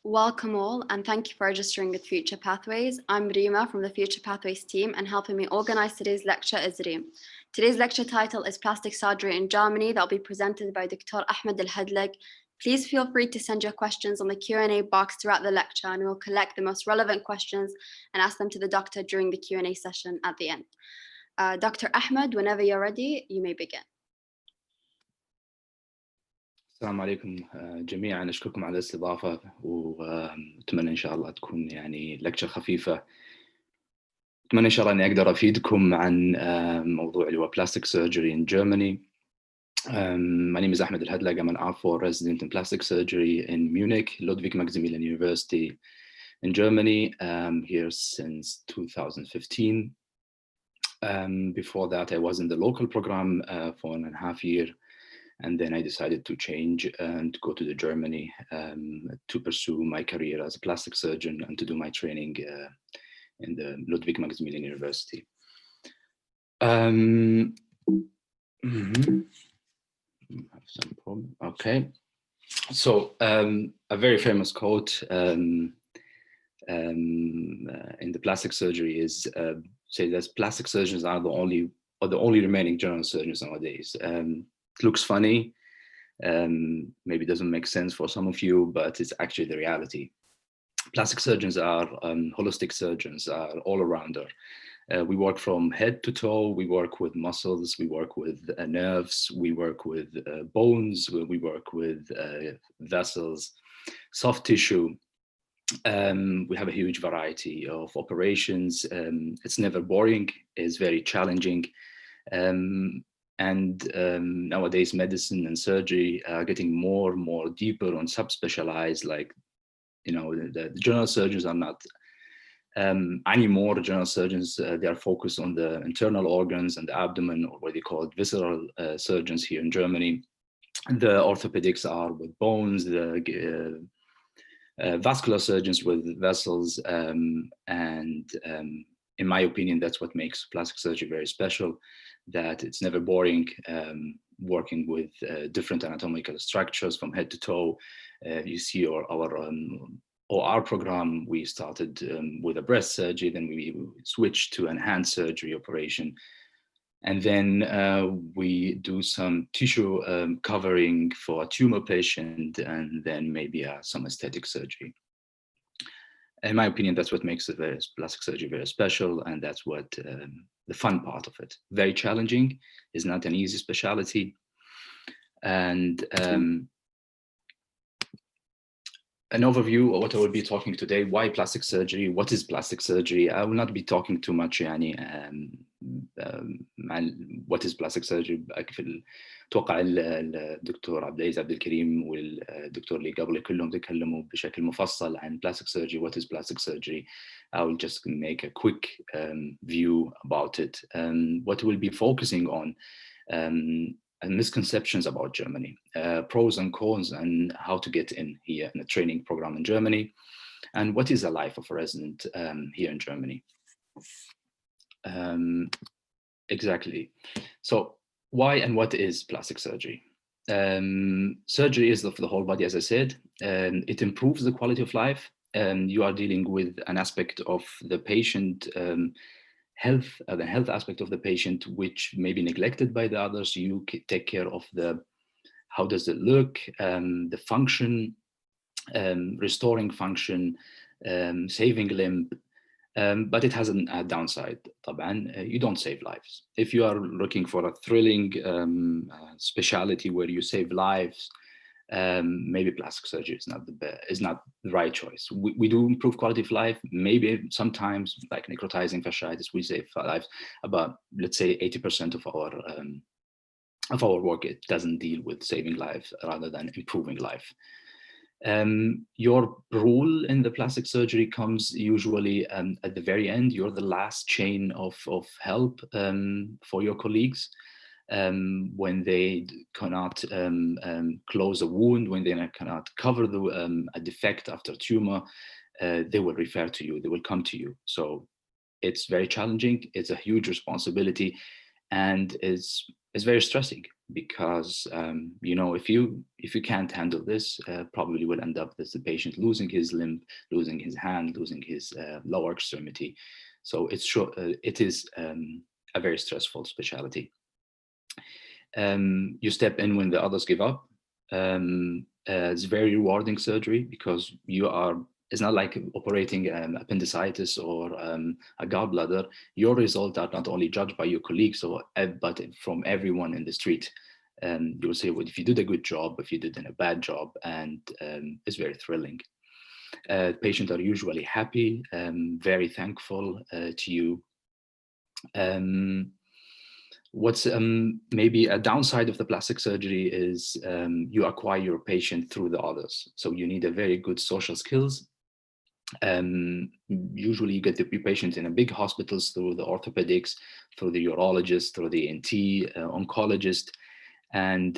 Welcome all, and thank you for registering with Future Pathways. I'm Rima from the Future Pathways team, and helping me organize today's lecture is Reem. Today's lecture title is Plastic Surgery in Germany, that will be presented by Dr. Ahmed Al-Hadlag. Please feel free to send your questions on the Q&A box throughout the lecture, and we'll collect the most relevant questions and ask them to the doctor during the Q&A session at the end. Dr. Ahmed, whenever you're ready, you may begin. السلام عليكم جميعا، أشكركم على الاستضافة، وأتمنى إن شاء الله تكون يعني لكتشر خفيفة. أتمنى إن شاء الله إني أقدر أفيدكم عن موضوع اللي هو plastic surgery in Germany. My name is Ahmed Al-Hadlag. I'm an R4 resident in plastic surgery in Munich, Ludwig Maximilian University in Germany, here since 2015. Before that, I was in the local program for 1.5 years. And then I decided to change and go to Germany to pursue my career as a plastic surgeon and to do my training in the Ludwig Maximilian University. Okay, so a very famous quote in the plastic surgery is say that plastic surgeons are the only remaining general surgeons nowadays. It looks funny, maybe doesn't make sense for some of you, but it's actually the reality. Plastic surgeons are holistic surgeons, are all-arounder. We work from head to toe. We work with muscles, we work with nerves, we work with bones, we work with vessels, soft tissue. We have a huge variety of operations. It's never boring, it's very challenging. And nowadays, medicine and surgery are getting more and more deeper and subspecialized. Like, the general surgeons are not anymore general surgeons. They are focused on the internal organs and the abdomen, or what they call it, visceral surgeons here in Germany. The orthopedics are with bones, the vascular surgeons with vessels, and in my opinion, that's what makes plastic surgery very special, that it's never boring, working with different anatomical structures from head to toe. You see our OR program, we started with a breast surgery, then we switched to an hand surgery operation. And then we do some tissue covering for a tumor patient, and then maybe some aesthetic surgery. In my opinion, that's what makes plastic surgery very special, and that's what the fun part of it. Very challenging, is not an easy specialty. And an overview of what I will be talking today: why plastic surgery? What is plastic surgery? I will not be talking too much what is plastic surgery. اتوقع الدكتور عبد العزيز عبد الكريم والدكتور اللي قبله كلهم تكلموا بشكل مفصل عن plastic surgery. What is plastic surgery? I will just make a quick view about it. What we'll be focusing on and misconceptions about Germany, pros and cons, and how to get in here in a training program in Germany, and what is the life of a resident here in Germany. Exactly. So why and what is plastic surgery? Surgery is of the whole body, as I said. It improves the quality of life. You are dealing with an aspect of the patient health, the health aspect of the patient, which may be neglected by the others. You take care of how does it look, the function, restoring function, saving limb. But it has a downside. You don't save lives. If you are looking for a thrilling specialty where you save lives, maybe plastic surgery is not the right choice. We do improve quality of life. Maybe sometimes, like necrotizing fasciitis, we save lives. But let's say 80% of our work, it doesn't deal with saving lives rather than improving life. Your role in the plastic surgery comes usually at the very end. You're the last chain of help for your colleagues. When they cannot close a wound, when they cannot cover a defect after tumor, they will refer to you, they will come to you. So it's very challenging, it's a huge responsibility, and it's very stressing, because if you can't handle this, probably will end up with the patient losing his limb, losing his hand, losing his lower extremity. So it is a very stressful specialty. You step in when the others give up. It's very rewarding surgery, because it's not like operating appendicitis or a gallbladder. Your results are not only judged by your colleagues, but from everyone in the street. You'll say, well, if you did a good job, if you did a bad job, and it's very thrilling. Patients are usually happy, very thankful to you. What's maybe a downside of the plastic surgery is you acquire your patient through the others. So you need a very good social skills. Usually you get the patient in a big hospitals through the orthopedics, through the urologist, through the ENT, oncologist. And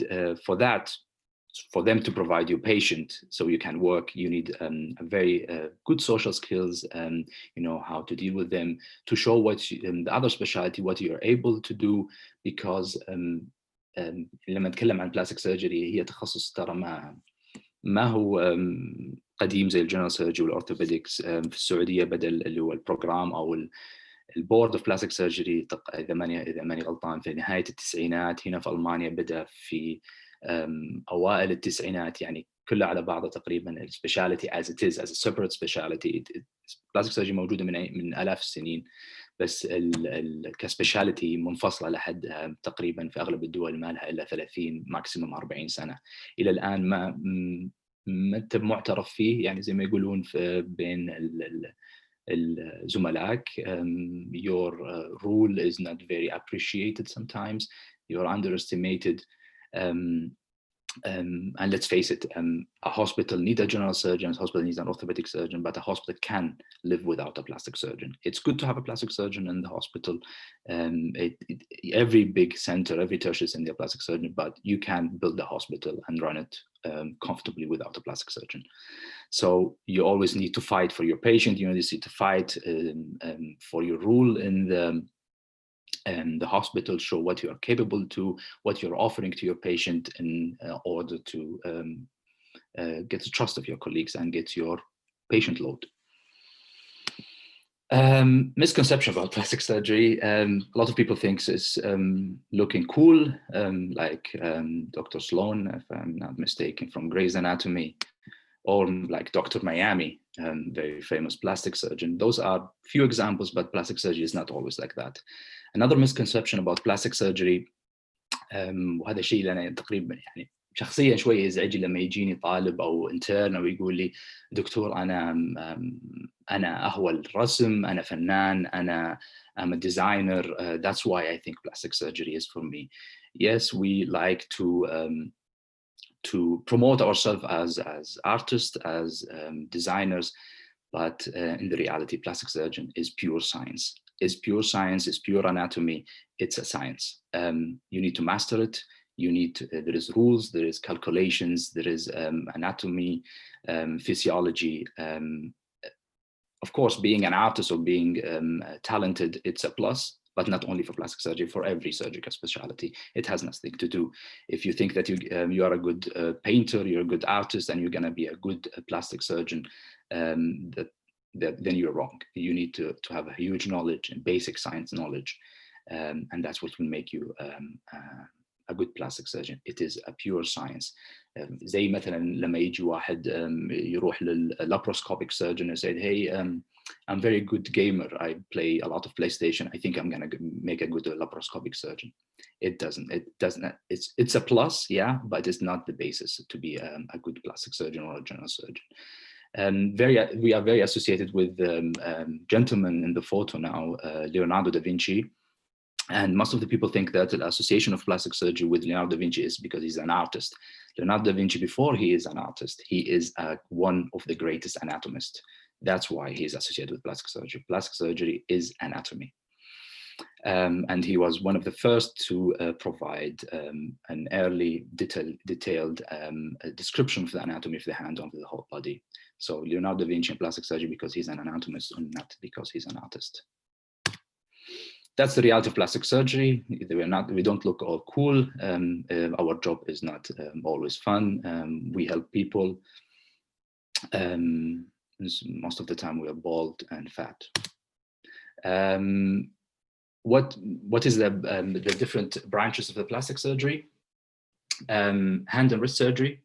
for them to provide you patient so you can work, you need a very good social skills, how to deal with them, to show what the other specialty, what you're able to do, because لما نتكلم عن plastic surgery هي تخصص ترى ما هو قديم زي الجنرال سيرجري والأورثوبيدكس. في السعودية بدأ اللي هو البروجرام أو البورد اوف بلاستيك سيرجري، إذا ماني غلطان، في نهاية التسعينات. هنا في ألمانيا بدأ في أوائل التسعينات. يعني كله على بعضه تقريبا السبيشاليتي as it is as a separate specialty. بلاستيك سيرجري موجودة من آلاف السنين، بس كسبيشاليتي منفصلة لحد تقريبا في أغلب الدول ما لها إلا 30 ماكسيموم 40 سنة. إلى الآن ما أنت معترف فيه، يعني زي ما يقولون بين الزملائك. Your role is not very appreciated sometimes. you're underestimated. And let's face it, a hospital needs a general surgeon, a hospital needs an orthopedic surgeon, but a hospital can live without a plastic surgeon. It's good to have a plastic surgeon in the hospital. Every big center, every tertiary center, a plastic surgeon, but you can build a hospital and run it comfortably without a plastic surgeon. So you always need to fight for your patient. You always need to fight for your role in the hospital, show what you are capable to, what you're offering to your patient in order to get the trust of your colleagues and get your patient load. Misconception about plastic surgery. A lot of people think it's looking cool, like Dr. Sloan, if I'm not mistaken, from Grey's Anatomy, or like Dr. Miami, very famous plastic surgeon. Those are few examples, but plastic surgery is not always like that. Another misconception about plastic surgery, وهذا شيء اللي أنا تقريبا يعني شخصيا شوي يزعج لما يجيني طالب أو انترن أو يقول لي دكتور أنا أهوى الرسم، أنا فنان، I'm a designer. That's why I think plastic surgery is for me. Yes, we like to promote ourselves as artists, as designers, but in the reality, plastic surgeon is pure science. Is pure science, is pure anatomy. It's a science. You need to master it. You need to, there is rules, there is calculations, there is anatomy, physiology. Of course, being an artist or being talented, it's a plus, but not only for plastic surgery, for every surgical specialty. It has nothing to do. If you think that you are a good painter, you're a good artist, and you're going to be a good plastic surgeon, then you're wrong. You need to have a huge knowledge and basic science knowledge, and that's what will make you a good plastic surgeon. It is a pure science. زي مثلا لما يجي واحد يروح laparoscopic surgeon and said, hey, I'm very good gamer. I play a lot of PlayStation. I think I'm gonna make a good laparoscopic surgeon. It doesn't. It's a plus, yeah, but it's not the basis to be a good plastic surgeon or a general surgeon. We are very associated with gentlemen in the photo now, Leonardo da Vinci. And most of the people think that the association of plastic surgery with Leonardo da Vinci is because he's an artist. Leonardo da Vinci, before he is an artist, he is one of the greatest anatomists. That's why he is associated with plastic surgery. Plastic surgery is anatomy. And he was one of the first to provide an early detailed description of the anatomy of the hand of the whole body. So Leonardo da Vinci and plastic surgery because he's an anatomist and not because he's an artist. That's the reality of plastic surgery. We don't look all cool. Our job is not always fun. We help people. Most of the time we are bald and fat. What is the different branches of the plastic surgery? Hand and wrist surgery.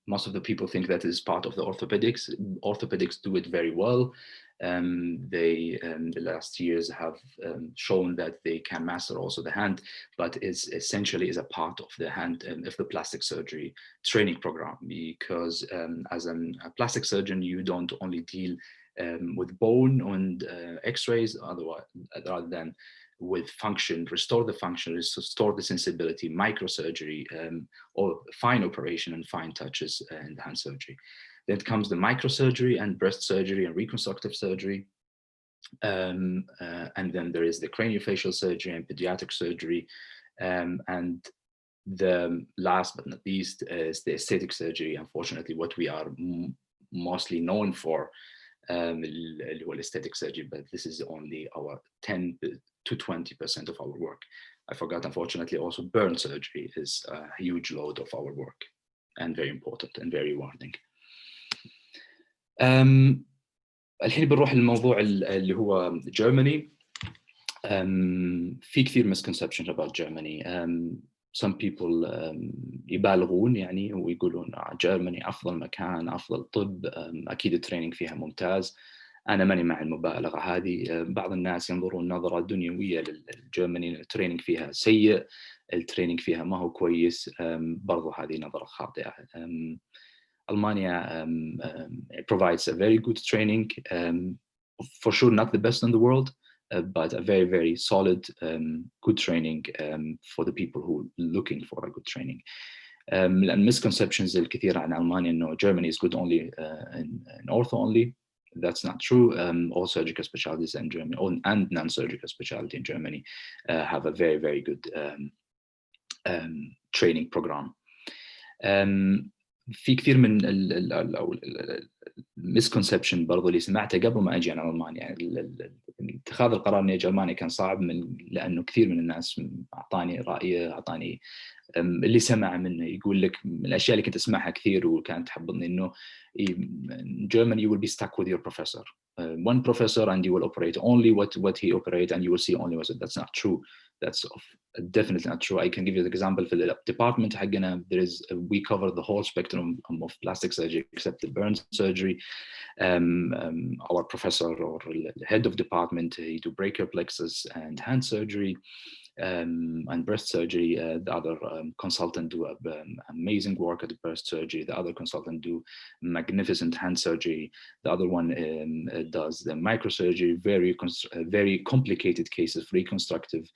Most of the people think that is part of the orthopedics. Orthopedics do it very well. They the last years have shown that they can master also the hand, but it's essentially is a part of the hand of the plastic surgery training program, because as a plastic surgeon, you don't only deal with bone and x-rays, rather than with function, restore the function, restore the sensibility, microsurgery, or fine operation and fine touches in the hand surgery. Then comes the microsurgery and breast surgery and reconstructive surgery. And then there is the craniofacial surgery and pediatric surgery. And the last but not least is the aesthetic surgery. Unfortunately, what we are mostly known for, aesthetic surgery, but this is only our 10 to 20% of our work. I forgot, unfortunately, also burn surgery is a huge load of our work and very important and very rewarding. الحين بنروح للموضوع اللي هو Germany. في كثير misconceptions about Germany. Some people يبالغون يعني ويقولون Germany أفضل مكان، أفضل طب، أكيد التريننج فيها ممتاز. أنا ماني مع المبالغة هذه. بعض الناس ينظرون نظرة دنيوية للجيرماني، التريننج فيها سيء، التريننج فيها ما هو كويس. برضو هذه نظرة خاطئة. Almania provides a very good training, for sure not the best in the world, but a very, very solid, good training for the people who are looking for a good training. Misconceptions الكثيرة عن ألمانيا إنه Germany is good only in ortho only. That's not true. All surgical specialties in Germany and non-surgical specialty in Germany have a very, very good training program. في كثير من المسكونسبشن برضو اللي سمعته قبل ما اجي على المانيا، يعني اتخاذ القرار اني اجي المانيا كان صعب لانه كثير من الناس اعطاني راي، اعطاني اللي سمع منه يقول لك من الاشياء اللي كنت اسمعها كثير وكانت تحبطني انه in Germany you will be stuck with your professor, one professor, and you will operate only what he operates and you will see only what. That's not true. That's definitely not true. I can give you an example. For the department حقنا we cover the whole spectrum of plastic surgery except the burn surgery. Our professor or head of department, he do brachial plexus and hand surgery and breast surgery. The other consultant do amazing work at the breast surgery. The other consultant do magnificent hand surgery. The other one does the microsurgery, very complicated cases, reconstructive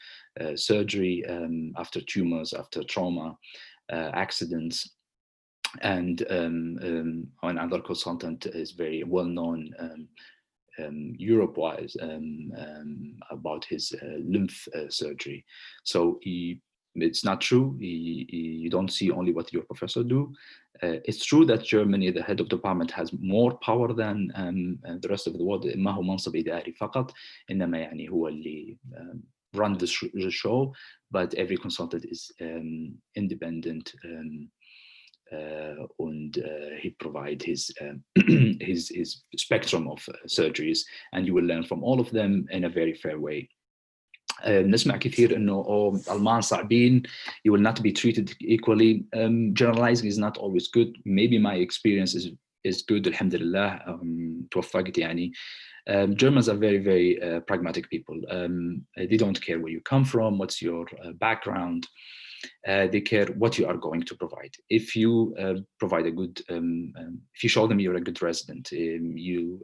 surgery after tumors, after trauma, accidents. And another consultant is very well known Europe-wise about his lymph surgery. So it's not true. You don't see only what your professor do. It's true that Germany, the head of department, has more power than the rest of the world. ما هو منصب إداري فقط، إنما يعني هو اللي run the show. But every consultant is independent. And he provide his spectrum of surgeries, and you will learn from all of them in a very fair way. نسمع كثير إنه الألمان صعبين, you will not be treated equally. Generalizing is not always good. Maybe my experience is good, alhamdulillah. توفقت يعني. Germans are very, very pragmatic people. They don't care where you come from, what's your background. They care what you are going to provide. If you provide a good, if you show them you're a good resident, you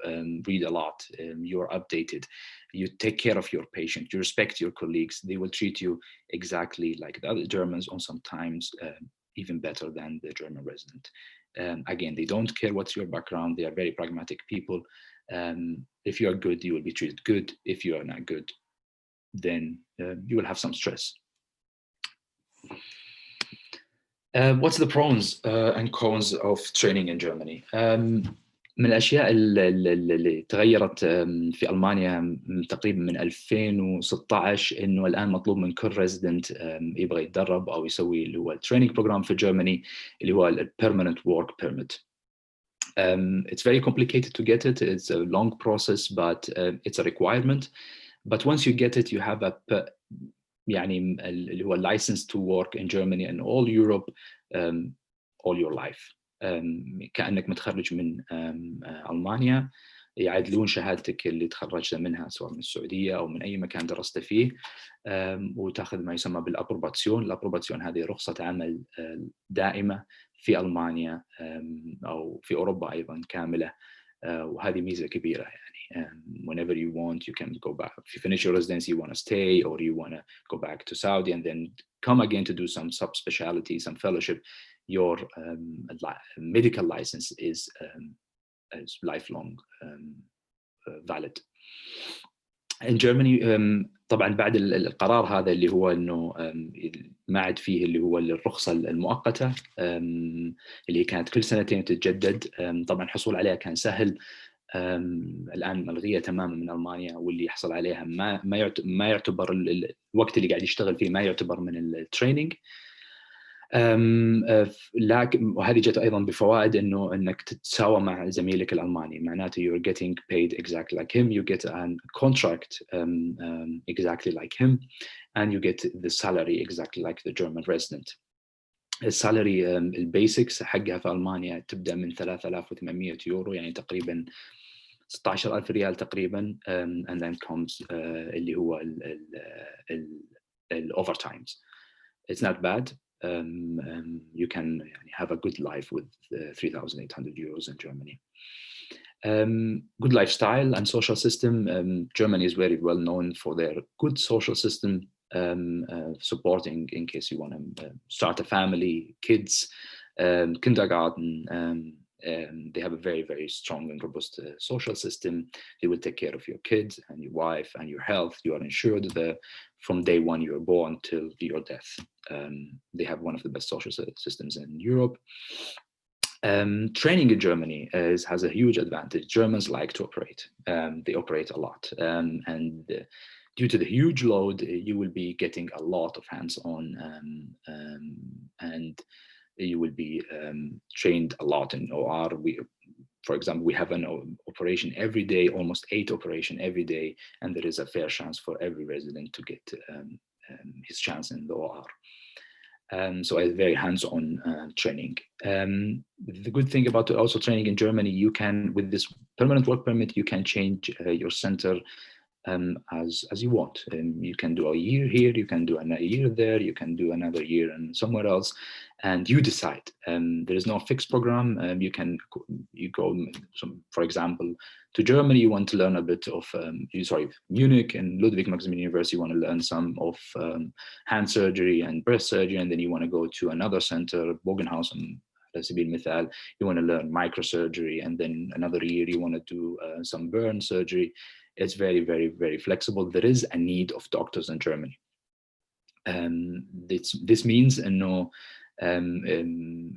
read a lot, you're updated, you take care of your patient, you respect your colleagues, they will treat you exactly like the other Germans, or sometimes even better than the German resident. Again, they don't care what's your background. They are very pragmatic people. If you are good, you will be treated good. If you are not good, then you will have some stress. What's the pros and cons of training in Germany? من الأشياء اللي تغيرت في ألمانيا تقريبا من 2016 إنه الآن مطلوب من كل resident يبغى يتدرب أو يسوي اللي هو training program في Germany اللي هو permanent work permit. It's very complicated to get it. It's a long process, but it's a requirement. But once you get it, you have a يعني اللي هو license to work in Germany and all Europe all your life. كأنك متخرج من ألمانيا، يعدلون شهادتك اللي تخرجت منها سواء من السعودية أو من أي مكان درست فيه، وتأخذ ما يسمى بالأبروباسيون. الأبروباسيون هذه رخصة عمل دائمة في ألمانيا أو في أوروبا أيضا كاملة، وهذه ميزة كبيرة يعني. Whenever you want, you can go back. If you finish your residency, you want to stay, or you want to go back to Saudi and then come again to do some subspecialty, some fellowship, your medical license is lifelong valid. In Germany طبعا بعد القرار هذا اللي هو انه ما عاد فيه اللي هو الرخصه المؤقته اللي كانت كل سنتين تتجدد، طبعا الحصول عليها كان سهل. الان ملغيه تماما من المانيا، واللي يحصل عليها ما يعتبر الوقت اللي قاعد يشتغل فيه ما يعتبر من التريننج. لكن وهذه جت ايضا بفوائد انك تتساوى مع زميلك الالماني، معناته you're getting paid exactly like him, you get a contract exactly like him, and you get the salary exactly like the German resident. السالري البيسكس حقها في المانيا تبدا من 3800 يورو، يعني تقريبا 16,000 ريال تقريبا، and then comes اللي هو ال overtimes. It's not bad. You can have a good life with 3,800 euros in Germany. Good lifestyle and social system. Germany is very well known for their good social system, supporting in case you want to start a family, kids, kindergarten. They have a very, very strong and robust social system. They will take care of your kids and your wife and your health. You are insured from day one you're born till your death. They have one of the best social systems in Europe. Training in Germany has a huge advantage. Germans like to operate. They operate a lot. And due to the huge load, you will be getting a lot of hands-on, and you will be trained a lot in OR. For example, we have an operation every day, almost 8 operations every day, and there is a fair chance for every resident to get his chance in the OR. So it's very hands-on training. The good thing about also training in Germany, you can, with this permanent work permit, you can change your center as you want. You can do a year here, you can do another year there, you can do another year and somewhere else, and you decide. There is no fixed program. You go, for example, to Germany, you want to learn a bit of, Munich and Ludwig Maximilian University, you want to learn some of hand surgery and breast surgery, and then you want to go to another center, Bogenhausen, على سبيل المثال, you want to learn microsurgery, and then another year you want to do some burn surgery. It's very, very, very flexible. There is a need of doctors in Germany. This means,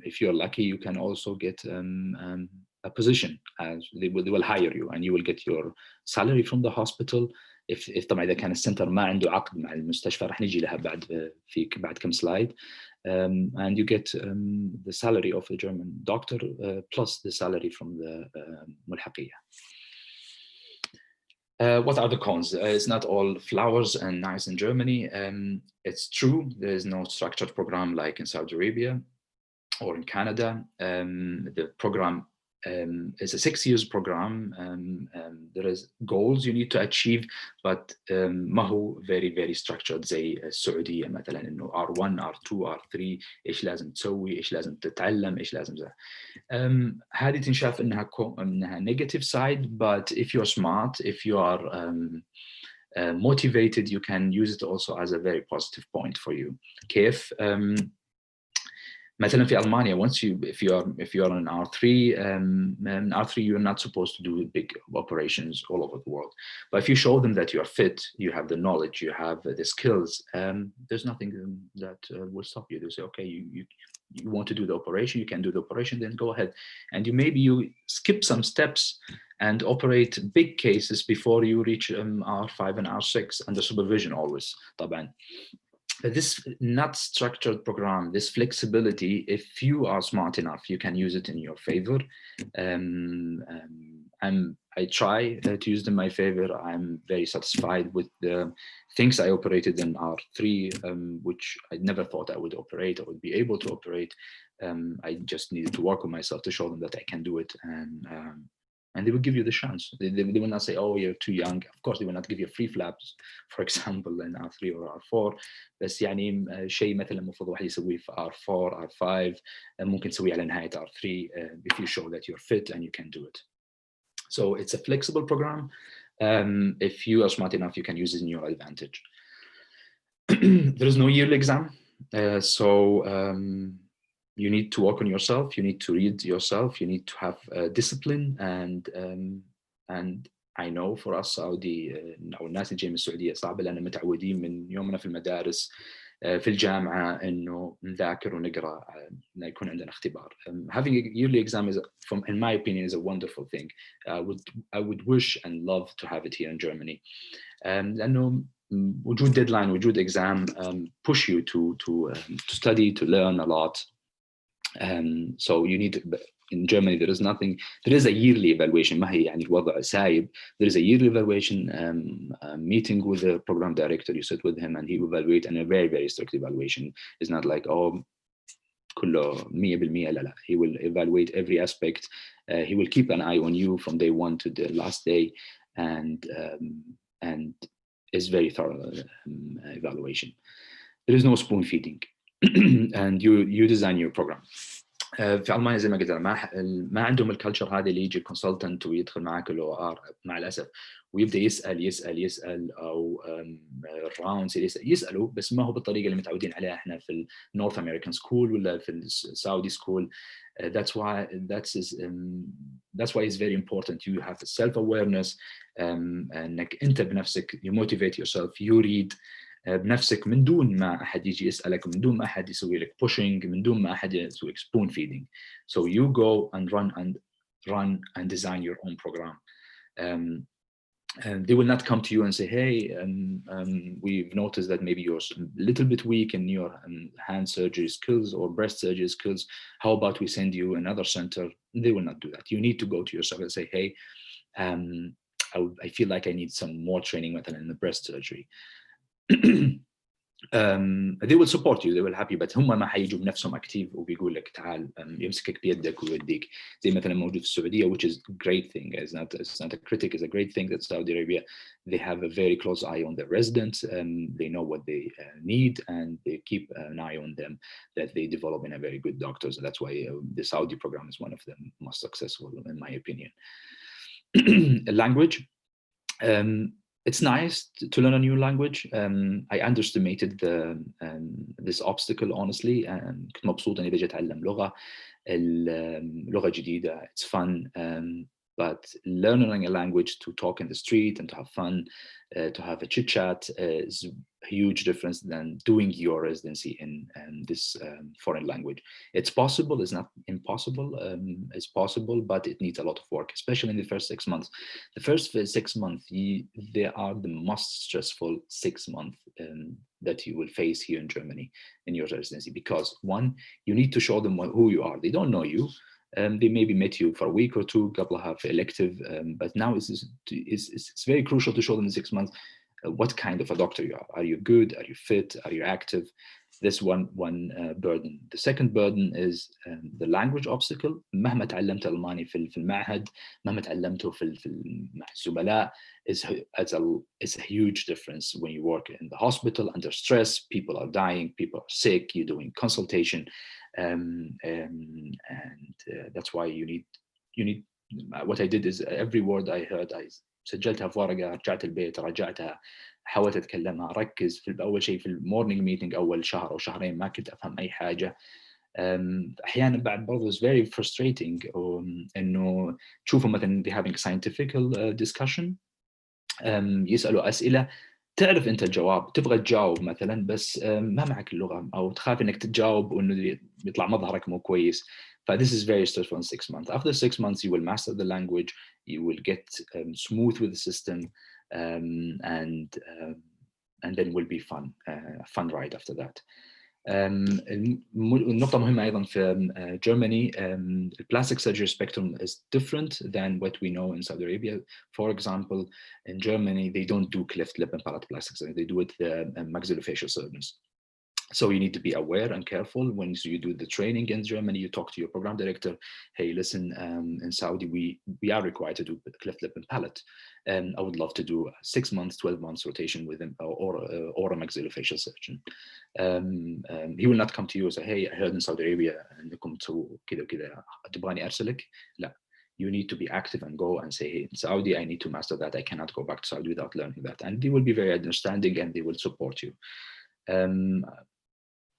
if you're lucky, you can also get a position, as they will hire you, and you will get your salary from the hospital. if طبعا اذا كان السنتر ما عنده عقد مع المستشفى راح نجي لها بعد كم سلايد. And you get the salary of a German doctor plus the salary from the ملحقية. What are the cons? It's not all flowers and nice in Germany. It's true, there is no structured program like in Saudi Arabia or in Canada. The program is a 6 years program. There is goals you need to achieve, but ما هو very very structured زي السعودية مثلا إنه R1 R2 R3 إيش لازم تسوي، إيش لازم تتعلم، إيش لازم هذه تنشاف إنها negative side, but if you're smart, if you are motivated, you can use it also as a very positive point for you. كيف؟ مثلا في ألمانيا, if you are in R3, in R3 you're not supposed to do big operations all over the world. But if you show them that you are fit, you have the knowledge, you have the skills, there's nothing that will stop you. They say, okay, you want to do the operation, you can do the operation, then go ahead. And maybe you skip some steps and operate big cases before you reach R5 and R6 under supervision always, طبعا. This not structured program, this flexibility, if you are smart enough, you can use it in your favor. I try to use it in my favor. I'm very satisfied with the things I operated in R3, which I never thought I would operate or would be able to operate. I just needed to work on myself to show them that I can do it. And they will give you the chance. They will not say, oh, you're too young. Of course, they will not give you free flaps, for example, in R3 or R4. بس يعني شيء مثلا المفروض واحد يسويه في R4, R5 ممكن تسويه على نهاية R3 if you show that you're fit and you can do it. So it's a flexible program. If you are smart enough, you can use it in your advantage. There is no yearly exam. You need to work on yourself, you need to read yourself, you need to have discipline, and I know for us Saudi أو الناس اللي جايين من السعودية صعبة لأن متعودين من يومنا في المدارس في الجامعة إنه نذاكر ونقرأ يكون عندنا اختبار. Having a yearly exam is, in my opinion, is a wonderful thing. I would wish and love to have it here in Germany. لأنه وجود deadline, وجود exam push you to study, to learn a lot. So you need, in Germany there is a yearly evaluation. ما هي يعني الوضع سايب. There is a yearly evaluation, meeting with the program director. You sit with him and he will evaluate, and a very very strict evaluation. It's not like كله 100% لا. He will evaluate every aspect. He will keep an eye on you from day one to the last day, and it's very thorough evaluation. There is no spoon feeding. And you design your program. في المانيا زي ما قلت ما عندهم الكالتشر هذه اللي يجي الكونسلتنت ويدخل معك الاو ار مع الاسف، ويبدا يسال او الراوندز يسالوا، بس ما هو بالطريقه اللي متعودين عليها احنا في النورث امريكان سكول ولا في السعودي سكول. That's why it's very important you have self awareness. انك انت بنفسك you motivate yourself, you read بنفسك من دون ما احد يجي يسالك، من دون ما احد يسوي لك pushing، من دون ما احد يسوي لك spoon feeding. So you go and run and design your own program. And they will not come to you and say, hey, we've noticed that maybe you're a little bit weak in your hand surgery skills or breast surgery skills. How about we send you another center? They will not do that. You need to go to yourself and say, hey, I feel like I need some more training in the breast surgery. they will support you, they will help you, but هم ما حيجوا بنفسهم اكتيف وبيقول لك تعال يمسكك بيدك ويوديك زي مثلا موجود في السعوديه, which is a great thing. It's not a critic, it's a great thing that Saudi Arabia, they have a very close eye on their residents, they know what they need, and they keep an eye on them, that they develop in a very good doctors. And that's why the Saudi program is one of the most successful in my opinion. Language. It's nice to learn a new language. I underestimated this obstacle honestly. كنت مبسوط اني بجي اتعلم لغة جديدة. It's fun. But learning a language to talk in the street and to have fun, to have a chit chat is a huge difference than doing your residency in this foreign language. It's possible, it's not impossible. It's possible, but it needs a lot of work, especially in the first 6 months. The first 6 months, they are the most stressful 6 months that you will face here in Germany in your residency, because one, you need to show them who you are. They don't know you. They maybe met you for a week or two, couple of elective, but now it's very crucial to show them in 6 months what kind of a doctor you are. Are you good? Are you fit? Are you active? This one burden. The second burden is the language obstacle. مهما تعلمت ألماني في المعهد، مهما تعلمته مع الزملاء, it's a huge difference when you work in the hospital under stress. People are dying, people are sick, you're doing consultation. And that's why you need what I did is every word I heard I سجلتها في ورقة، رجعت البيت راجعتها، حاولت أتكلمها، أركز في أول شيء في المورنينج ميتينج أول شهر أو شهرين ما كنت أفهم أي حاجة. أحيانا بعد برضه it's very frustrating إنه تشوفوا مثلا they having a scientific discussion, يسألوا أسئلة تعرف أنت الجواب، تبغى تجاوب مثلا بس ما معك اللغة، أو تخاف إنك تجاوب وإنه يطلع مظهرك مو كويس. This is very stressful in 6 months. After 6 months, you will master the language, you will get smooth with the system, and then it will be fun, fun ride after that. النقطة مهمة أيضا في Germany, the plastic surgery spectrum is different than what we know in Saudi Arabia. For example, in Germany, they don't do cleft lip and palate plastic surgery, they do it maxillofacial surgeons. So you need to be aware and careful when you do the training in Germany. You talk to your program director, hey, listen, in Saudi, we are required to do cleft lip and palate. I would love to do 6 months, 12 months rotation with him, or a maxillofacial surgeon. He will not come to you and say, hey, I heard in Saudi Arabia انكم تسووا كذا وكذا تبغاني ارسلك. لا, you need to be active and go and say, hey, in Saudi, I need to master that. I cannot go back to Saudi without learning that. And they will be very understanding and they will support you.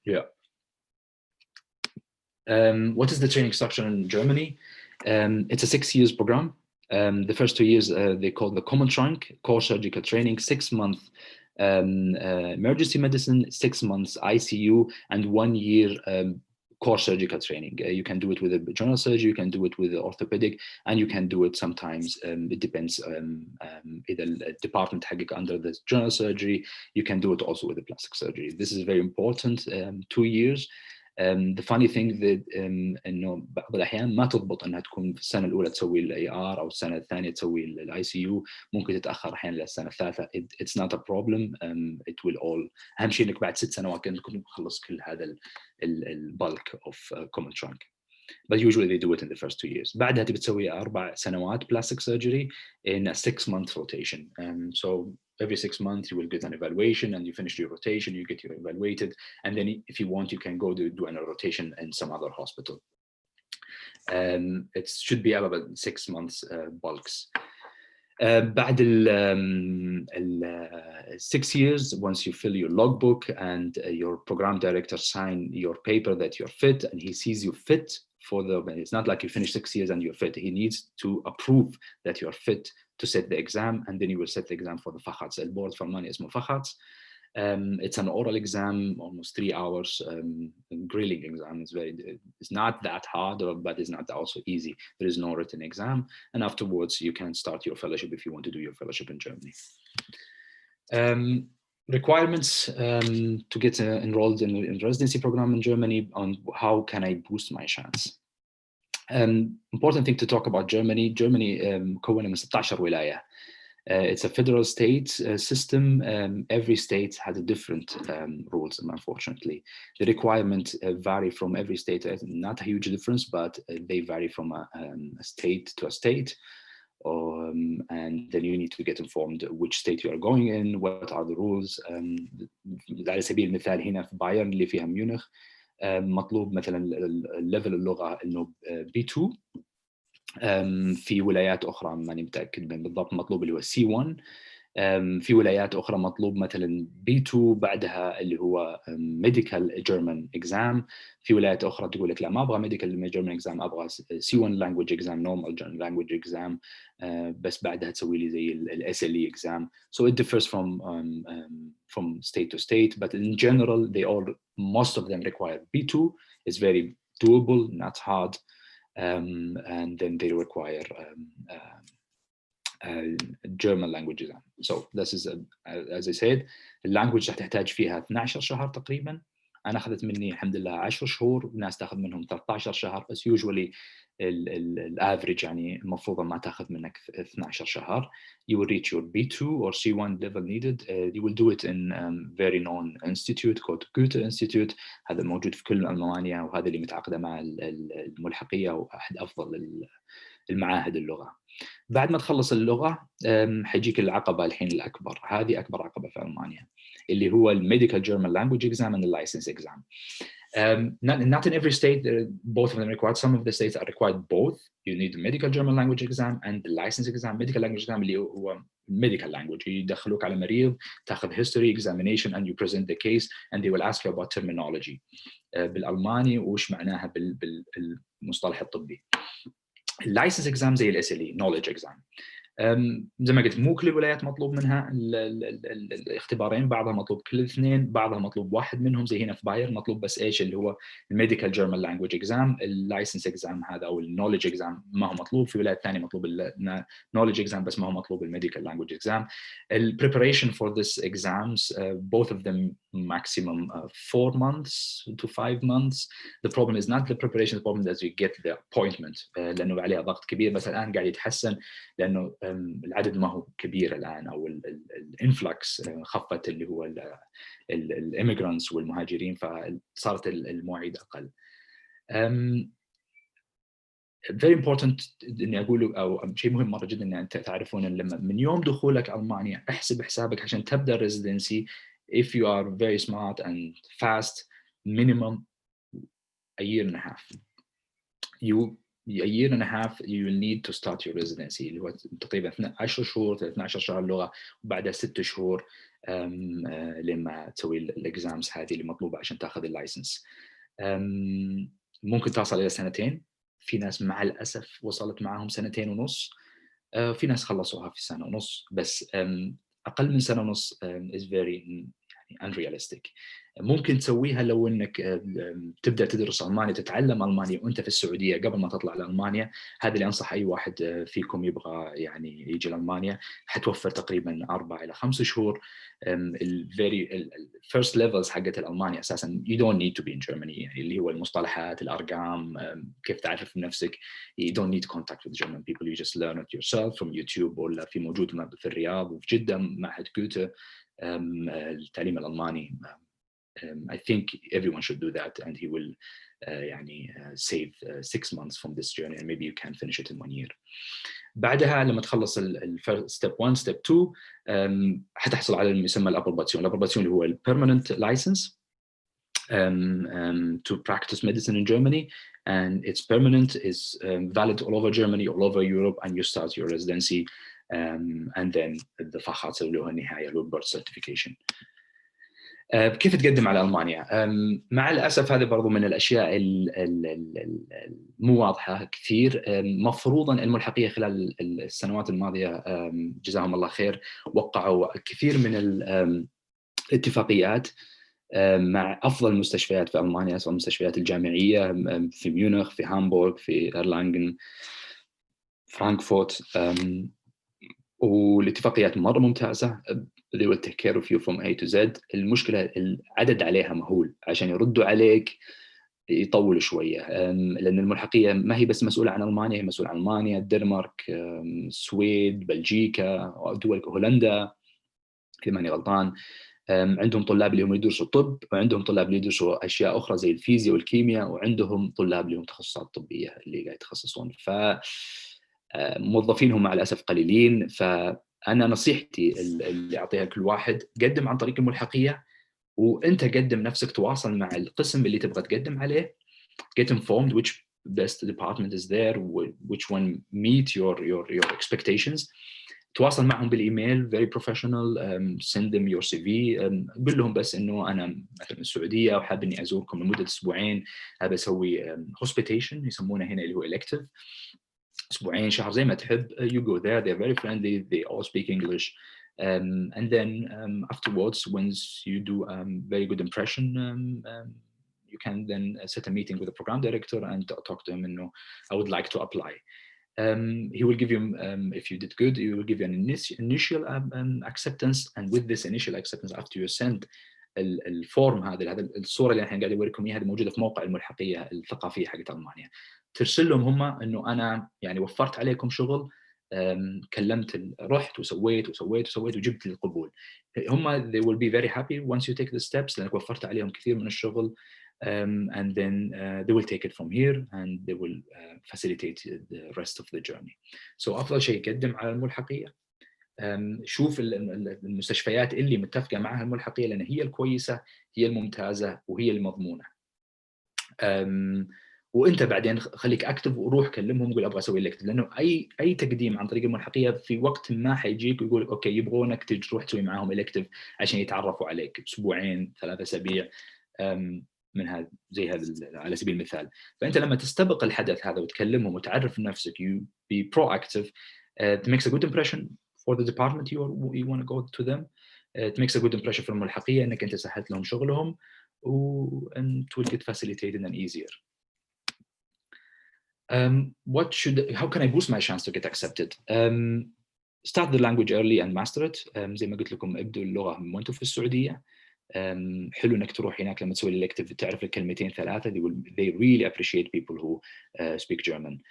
Yeah. What is the training structure in Germany? It's a 6 years program. The first 2 years they call the common trunk, core surgical training, 6 months emergency medicine, 6 months ICU, and 1 year core surgical training. You can do it with a general surgery, you can do it with orthopedic, and you can do it sometimes, it depends, either department حقك under the general surgery, you can do it also with the plastic surgery. This is very important, 2 years. The funny thing that انه بعض الاحيان ما تضبط انها تكون في السنه الاولى تسوي الاي ار او السنه الثانيه تسوي الاي سي يو، ممكن تتاخر احيانا للسنه الثالثه. It's not a problem. It will all اهم شيء انك بعد 6 سنوات كنت تكون مخلص كل هذا البلك of common trunk. But usually they do it in the first 2 years. بعدها تبي تسوي 4 سنوات plastic surgery in a 6-month rotation. So every 6 months you will get an evaluation, and you finish your rotation, you get your evaluated, and then if you want, you can go do a rotation in some other hospital. It should be about 6 months bulks. بعد ال 6 years, once you fill your logbook and your program director sign your paper that you're fit, and he sees you fit for the, it's not like you finish 6 years and you're fit. He needs to approve that you're fit to set the exam, and then you will set the exam for the فخاتس. البورد في ألمانيا اسمه فخاتس. It's an oral exam, almost 3 hours, grilling exam. It's not that hard, but it's not also easy. There is no written exam. And afterwards, you can start your fellowship if you want to do your fellowship in Germany. Requirements to get enrolled in residency program in Germany, on how can I boost my chance. Important thing to talk about Germany. Germany مكونة من 16 ولاية. It's a federal state system. Every state has a different rules, unfortunately. The requirements vary from every state. Not a huge difference, but they vary from a state to a state. And then you need to get informed which state you are going in, what are the rules. على سبيل المثال هنا في بايرن اللي فيها ميونخ مطلوب مثلا الليفل اللغة إنه B2. في ولايات أخرى ماني متأكد من بالضبط مطلوب اللي هو C1. في ولايات أخرى مطلوب مثلا B2 بعدها اللي هو medical German exam. في ولايات أخرى تقول لك لا ما أبغى medical German exam، أبغى C1 language exam normal language exam بس بعدها تسوي لي زي ال SLE exam. So it differs from state to state, but in general most of them require B2. It's very doable, not hard. And then they require German language exam. So this is as I said, language تحتاج فيها 12 شهر تقريبا. أنا أخذت مني الحمد لله 10 شهور، الناس تأخذ منهم 13 شهر، بس usually الافريج يعني المفروض ما تأخذ منك 12 شهر. You will reach your B2 or C1 level needed. You will do it in very known institute called Goethe Institute. هذا موجود في كل ألمانيا، وهذا اللي متعاقدة مع الملحقية وأحد أفضل المعاهد اللغة. بعد ما تخلص اللغة حيجيك العقبة الحين الأكبر، هذه أكبر عقبة في ألمانيا اللي هو Medical German Language Exam and the License Exam. Not in every state, both of them required. Some of the states are required both. You need the Medical German Language Exam and the License Exam. Medical Language Exam اللي هو medical language. يدخلوك على مريض، تأخذ history examination and you present the case and they will ask you about terminology بالألماني وش معناها بالمصطلح الطبي. اللايسنس اكزام زي الاس ال اي نوليدج اكزام. زي ما قلت مو كل الولايات مطلوب منها الاختبارين، بعضها مطلوب كل الاثنين، بعضها مطلوب واحد منهم. زي هنا في باير مطلوب بس ايش اللي هو الميديكال جيرمان لانجويج اكزام. اللايسنس اكزام هذا او النوليدج اكزام ما هو مطلوب. في ولايات ثانيه مطلوب النوليدج اكزام بس ما هو مطلوب الميديكال لانجويج اكزام. البريباريشن فور ذيس اكزامز both of them maximum 4 months to 5 months. The problem is not the preparation, the problem is that you get the appointment لانه عليها ضغط كبير. بس الان قاعد يتحسن لانه العدد ما هو كبير الان، او الانفلكس خفت اللي هو الاميجرانتس والمهاجرين، فصارت المواعيد اقل. very important اني اقول او شيء مهم مره جدا ان انت تعرفون ان لما من يوم دخولك المانيا احسب حسابك عشان تبدا residency. If you are very smart and fast, minimum a year and a half. A year and a half you will need to start your residency اللي هو تقريبا 10 شهور 12 شهر لغة، وبعدها 6 شهور لما تسوي الاكزامز هذه اللي مطلوبة عشان تاخذ اللايسنس. ممكن تصل إلى 2 سنين. في ناس مع الأسف وصلت معهم 2.5 سنين، في ناس خلصوها في 1.5 سنة، بس أقل من 1.5 سنة is very unrealistic. ممكن تسويها لو انك تبدا تدرس الماني، تتعلم الماني وانت في السعوديه قبل ما تطلع لالمانيا. هذا اللي انصح اي واحد فيكم يبغى يعني يجي لالمانيا. حتوفر تقريبا 4 إلى 5 شهور. الفيري first levels حقت الالماني اساسا you don't need to be in Germany، يعني اللي هو المصطلحات، الارقام، كيف تعرف نفسك. you don't need contact with German people, you just learn it yourself from YouTube، ولا في موجود في الرياض وفي جده معهد جوته التعليم الألماني. I think everyone should do that, and he will save 6 months from this journey, and maybe you can finish it in 1 year. بعدها لما تخلص step 1 step 2 حتحصل على ما يسمى الابروباسيون. الابروباسيون اللي هو permanent license. to practice medicine in Germany, and it's permanent, is valid all over Germany, all over Europe, and you start your residency, and then الدفعات تسوي له النهاية اللي هو birth certification. كيف تقدم على ألمانيا؟ مع الأسف هذا برضو من الأشياء المو واضحة كثير. مفروضاً الملحقية خلال السنوات الماضية جزاهم الله خير وقعوا كثير من الاتفاقيات مع أفضل المستشفيات في ألمانيا، سواء المستشفيات الجامعية في ميونخ، في هامبورغ، في إرلانغن، فرانكفورت، والاتفاقيات مرة ممتازة. they will take care of you from A to Z. المشكلة العدد عليها مهول، عشان يردوا عليك يطولوا شوية، لأن الملحقية ما هي بس مسؤولة عن ألمانيا، هي مسؤولة عن ألمانيا، الدنمارك، السويد، بلجيكا، دول هولندا إذا ماني غلطان. عندهم طلاب اللي هم يدرسوا طب، وعندهم طلاب اللي يدرسوا أشياء أخرى زي الفيزياء والكيمياء، وعندهم طلاب اللي هم تخصصات طبية اللي قاعد يتخصصون. موظفينهم مع الأسف قليلين. فأنا نصيحتي اللي أعطيها كل واحد، قدم عن طريق الملحقية، وأنت قدم نفسك، تواصل مع القسم اللي تبغى تقدم عليه. Get informed which best department is there, which one meet your expectations. تواصل معهم بالإيميل very professional. send them your CV. قل لهم بس إنه أنا مثلا من السعودية وحاب إني أزوركم لمدة أسبوعين، أبى أسوي hospitation يسمونه هنا اللي هو Elective، أسبوعين شهر زي ما تحب. You go there, they're very friendly, they all speak English. And then afterwards, once you do a very good impression, you can then set a meeting with the program director and talk to him and know, I would like to apply. He will give you, if you did good, he will give you an initial acceptance. And with this initial acceptance, after you send الفورم هذا الصورة اللي احنا قاعد اوريكم اياها، هذه موجودة في موقع الملحقية الثقافية حقت ألمانيا. ترسل لهم هم انه انا يعني وفرت عليكم شغل، كلمت، رحت وسويت وجبت القبول. هم they will be very happy once you take the steps، لأنك وفرت عليهم كثير من الشغل. And then they will take it from here and they will facilitate the rest of the journey. So أفضل شيء قدم على الملحقية، شوف المستشفيات اللي متفقة معها الملحقية، لأن هي الكويسة، هي الممتازة، وهي المضمونة. وانت بعدين خليك اكتف وروح كلمهم وقول ابغى اسوي الكتف، لانه اي تقديم عن طريق الملحقيه في وقت ما حيجيك ويقول اوكي يبغونك تروح تسوي معاهم الكتف عشان يتعرفوا عليك اسبوعين 3 أسابيع من هذا زي هذا على سبيل المثال. فانت لما تستبق الحدث هذا وتكلمهم وتعرف نفسك، you be proactive, it makes a good impression for the department you want to go to them. It makes a good impression for الملحقيه انك انت سهلت لهم شغلهم، and it will get facilitated and easier. How can I boost my chance to get accepted? Start the language early and master it. زي ما قلت لكم ابدوا اللغة من وانتم في السعودية. حلو انك تروح هناك لما تسوي الإلكتيف تعرف الكلمتين ثلاثة. They really appreciate people who speak German.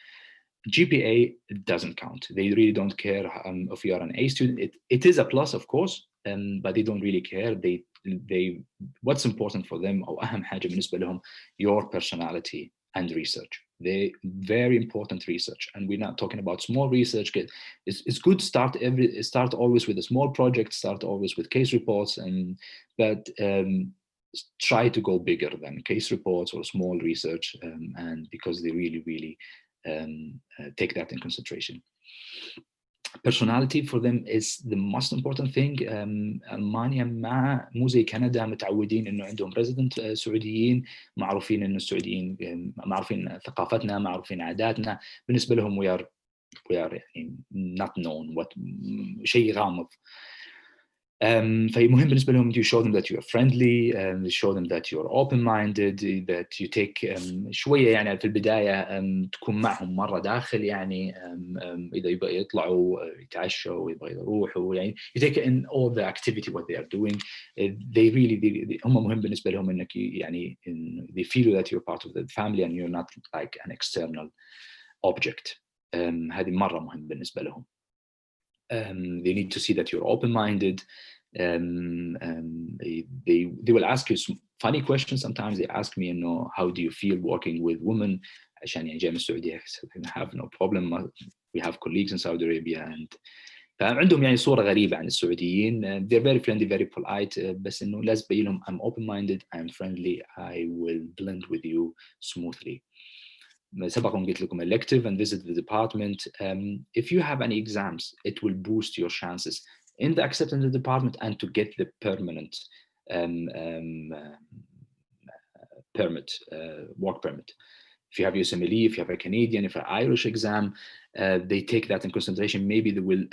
GPA doesn't count. They really don't care if you are an A student. It is a plus, of course, but they don't really care. They what's important for them أو أهم حاجة بالنسبة لهم your personality and research. They very important research, and we're not talking about small research. It's good start always with a small project, start always with case reports, but try to go bigger than case reports or small research, and because they really take that in consideration. Personality for them is the most important thing. ألمانيا مو زي كندا متعودين إنه عندهم resident سعوديين، معروفين إنه السعوديين معروفين ثقافتنا، معروفين عاداتنا. بالنسبة لهم we are يعني not known، شيء غامض. فمهم بالنسبة لهم you show them that you are friendly, you show them that you are open-minded, that you take شوية يعني في البداية تكون معهم مرة داخل يعني إذا يبغى يطلعوا يتعشوا يبغى يروحوا يعني you take in all the activity what they are doing. They really هم مهم بالنسبة لهم إنك يعني they feel that you're part of the family and you're not like an external object. هذه مرة مهم بالنسبة لهم. They need to see that you're open-minded. They will ask you some funny questions. Sometimes they ask me, how do you feel working with women? عشان يعني جاي من السعودية. I have no problem. We have colleagues in Saudi Arabia, and فعندهم يعني صورة غريبة عن السعوديين. they're very friendly, very polite. بس إنه لازم تبين لهم I'm open-minded, I'm friendly, I will blend with you smoothly. سبق قلت لكم elective and visit the department. If you have any exams, it will boost your chances in the acceptance of the department and to get the permanent permit, work permit. If you have USMLE, if you have a Canadian, if an Irish exam, they take that in consideration. Maybe they will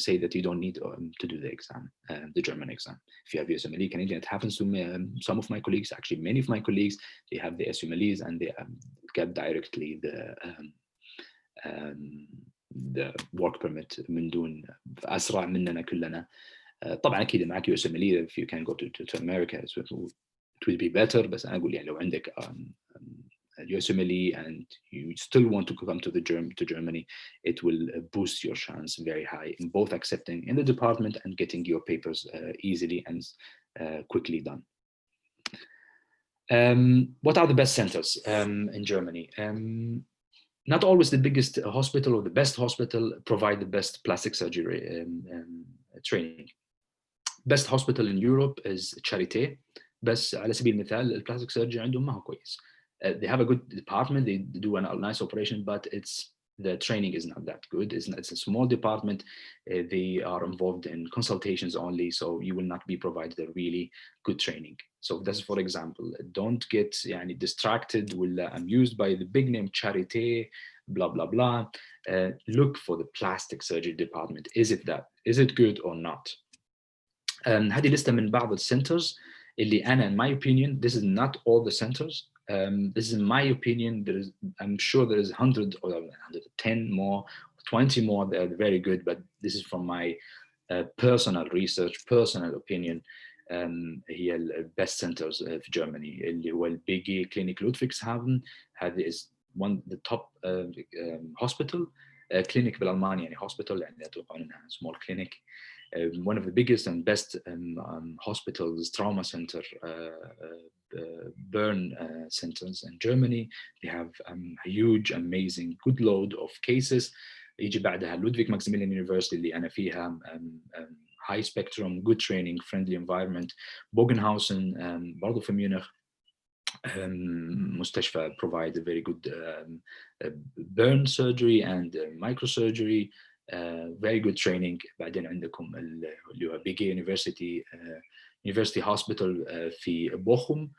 say that you don't need to do the exam, the German exam. If you have USMLE Canadian, it happens to some of my colleagues, actually many of my colleagues, they have the USMLEs and they get directly the work permit من دون أسرع مننا كلنا. طبعا أكيد معك USMLE, if you can go to America, it will be better. بس أنا أقول يعني لو عندك USMLE and you still want to come to Germany, it will boost your chance very high in both accepting in the department and getting your papers easily and quickly done. What are the best centers in Germany? Not always the biggest hospital or the best hospital provide the best plastic surgery training. Best hospital in Europe is Charité. بس على سبيل المثال البلاستيك سيرجري عندهم ما هو كويس. They have a good department, they do a nice operation, but the training is not that good. It's a small department. They are involved in consultations only, so you will not be provided a really good training. So that's, for example, don't get distracted with amused by the big name Charité, blah, blah, blah. Look for the plastic surgery department. Is it good or not? هذه لستة من بعض السنترز اللي أنا, in my opinion, this is not all the centers. This is in my opinion. I'm sure there is 100 or 110 more, 20 more that are very good, but this is from my personal research, personal opinion. هي ال best centers في Germany اللي هو البيجي كلينيك لودفيكسهافن. هذه is one the top hospital clinic بالألماني يعني hospital يعني أتوقع إنها small clinic. One of the biggest and best hospitals, trauma center, burn centers in Germany. They have a huge, amazing, good load of cases. يجي بعدها لودفيك ماكسيميليان يونيفرسيتي اللي أنا فيها, high spectrum, good training, friendly environment. Bogenhausen برضو في ميونخ, مستشفى provide a very good burn surgery and microsurgery. Very good training. بعدين عندكم اللي هو بيجي University Hospital في بوخم,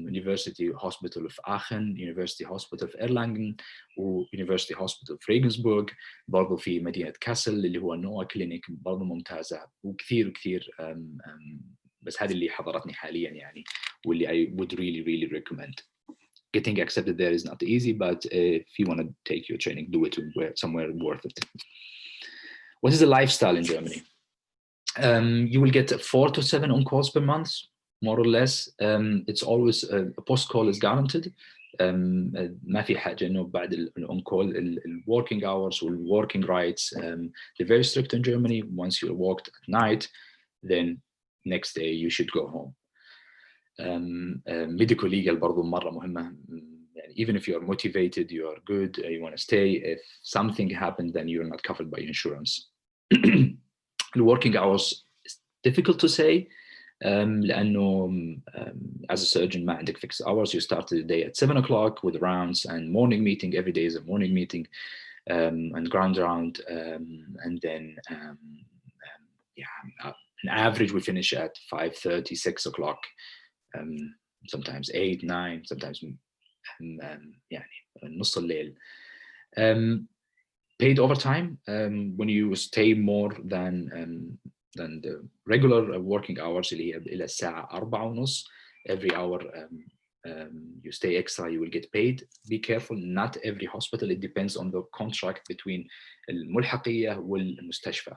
University Hospital في آخن, University Hospital في إرلانجن, و University Hospital في ريغنسبورغ, برضو في مدينة كاسل اللي هو نوا كلينيك برضو ممتازة, وكثير بس هذه اللي حضرتني حاليا يعني, واللي I would really recommend. Getting accepted there is not easy, but if you want to take your training, do it somewhere worth it. What is the lifestyle in Germany? You will get 4 to 7 on-calls per month, more or less. It's always a post-call is guaranteed. ما في حاجة إنه بعد on-call, working hours or working rights. They're very strict in Germany. Once you worked at night, then next day you should go home. Medical legal برضو مرة مهمة. Even if you are motivated, you are good, you want to stay, if something happened, then you're not covered by insurance. The working hours is difficult to say. لأنه as a surgeon ما عندك fixed hours. You start the day at 7 o'clock with rounds and morning meeting. Every day is a morning meeting and ground round. And then on average we finish at 5:30, 6 o'clock. Sometimes 8, 9, sometimes يعني نص الليل. Paid overtime when you stay more than the regular working hours اللي هي إلى الساعة 4:30. Every hour you stay extra, you will get paid. Be careful, not every hospital. It depends on the contract between الملحقية والمستشفى.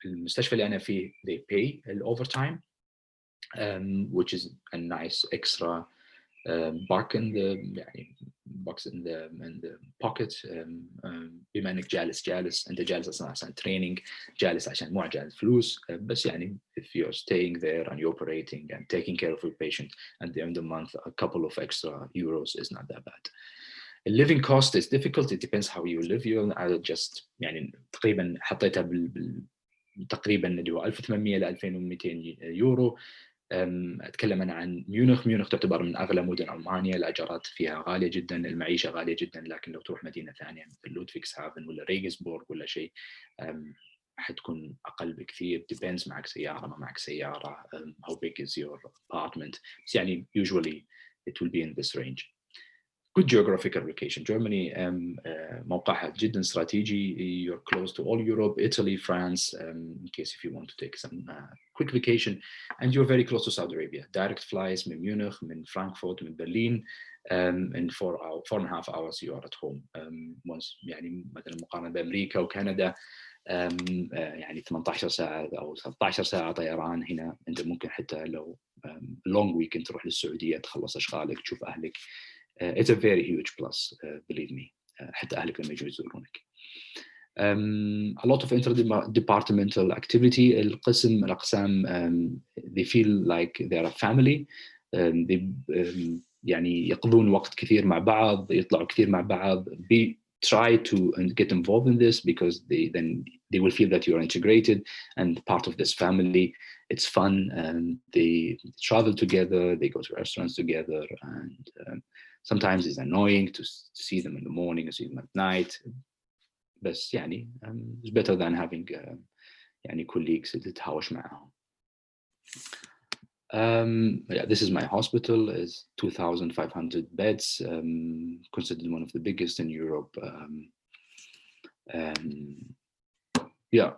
المستشفى اللي أنا فيه they pay overtime, which is a nice extra buck in the pocket. بما انك جالس انت جالس اصلا عشان training, جالس عشان مو عشان فلوس. بس يعني if you're staying there and you're operating and taking care of your patient, at the end of the month a couple of extra euros is not that bad. living cost is difficult. It depends how you live. I just يعني تقريبا حطيتها تقريبا اللي هو 1800 ل 2200 يورو. أتكلم أنا عن ميونخ تعتبر من أغلى مدن ألمانيا، الأجارات فيها غالية جدا، المعيشة غالية جدا، لكن لو تروح مدينة ثانية مثل لودفيغسهافن ولا ريغسبورغ ولا شيء حتكون أقل بكثير. depends معك سيارة ما معك سيارة، how big is your apartment. بس يعني usually it will be in this range. Good geographical location. Germany موقعها جدا استراتيجي. You're close to all Europe, Italy, France, in case if you want to take some quick vacation. And you're very close to Saudi Arabia. Direct flights من ميونخ, من فرانكفورت, من برلين. In 4.5 hours you are at home. Once يعني مثلا مقارنة بأمريكا وكندا يعني 18 ساعة أو 13 ساعة طيران. هنا أنت ممكن حتى لو long weekend تروح للسعودية تخلص أشغالك تشوف أهلك. It's a very huge plus, believe me. حتى أهلك لما يجوا يزورونك. A lot of interdepartmental activity. الأقسام they feel like they're a family. They يعني يقضون وقت كثير مع بعض، يطلعوا كثير مع بعض. Try to get involved in this because they will feel that you're integrated and part of this family. It's fun, and they travel together, they go to restaurants together, and sometimes it's annoying to see them in the morning and see them at night. بس يعني it's better than having يعني colleagues تتهاوش معهم. Yeah, this is my hospital. It's 2,500 beds, considered one of the biggest in Europe. Yeah,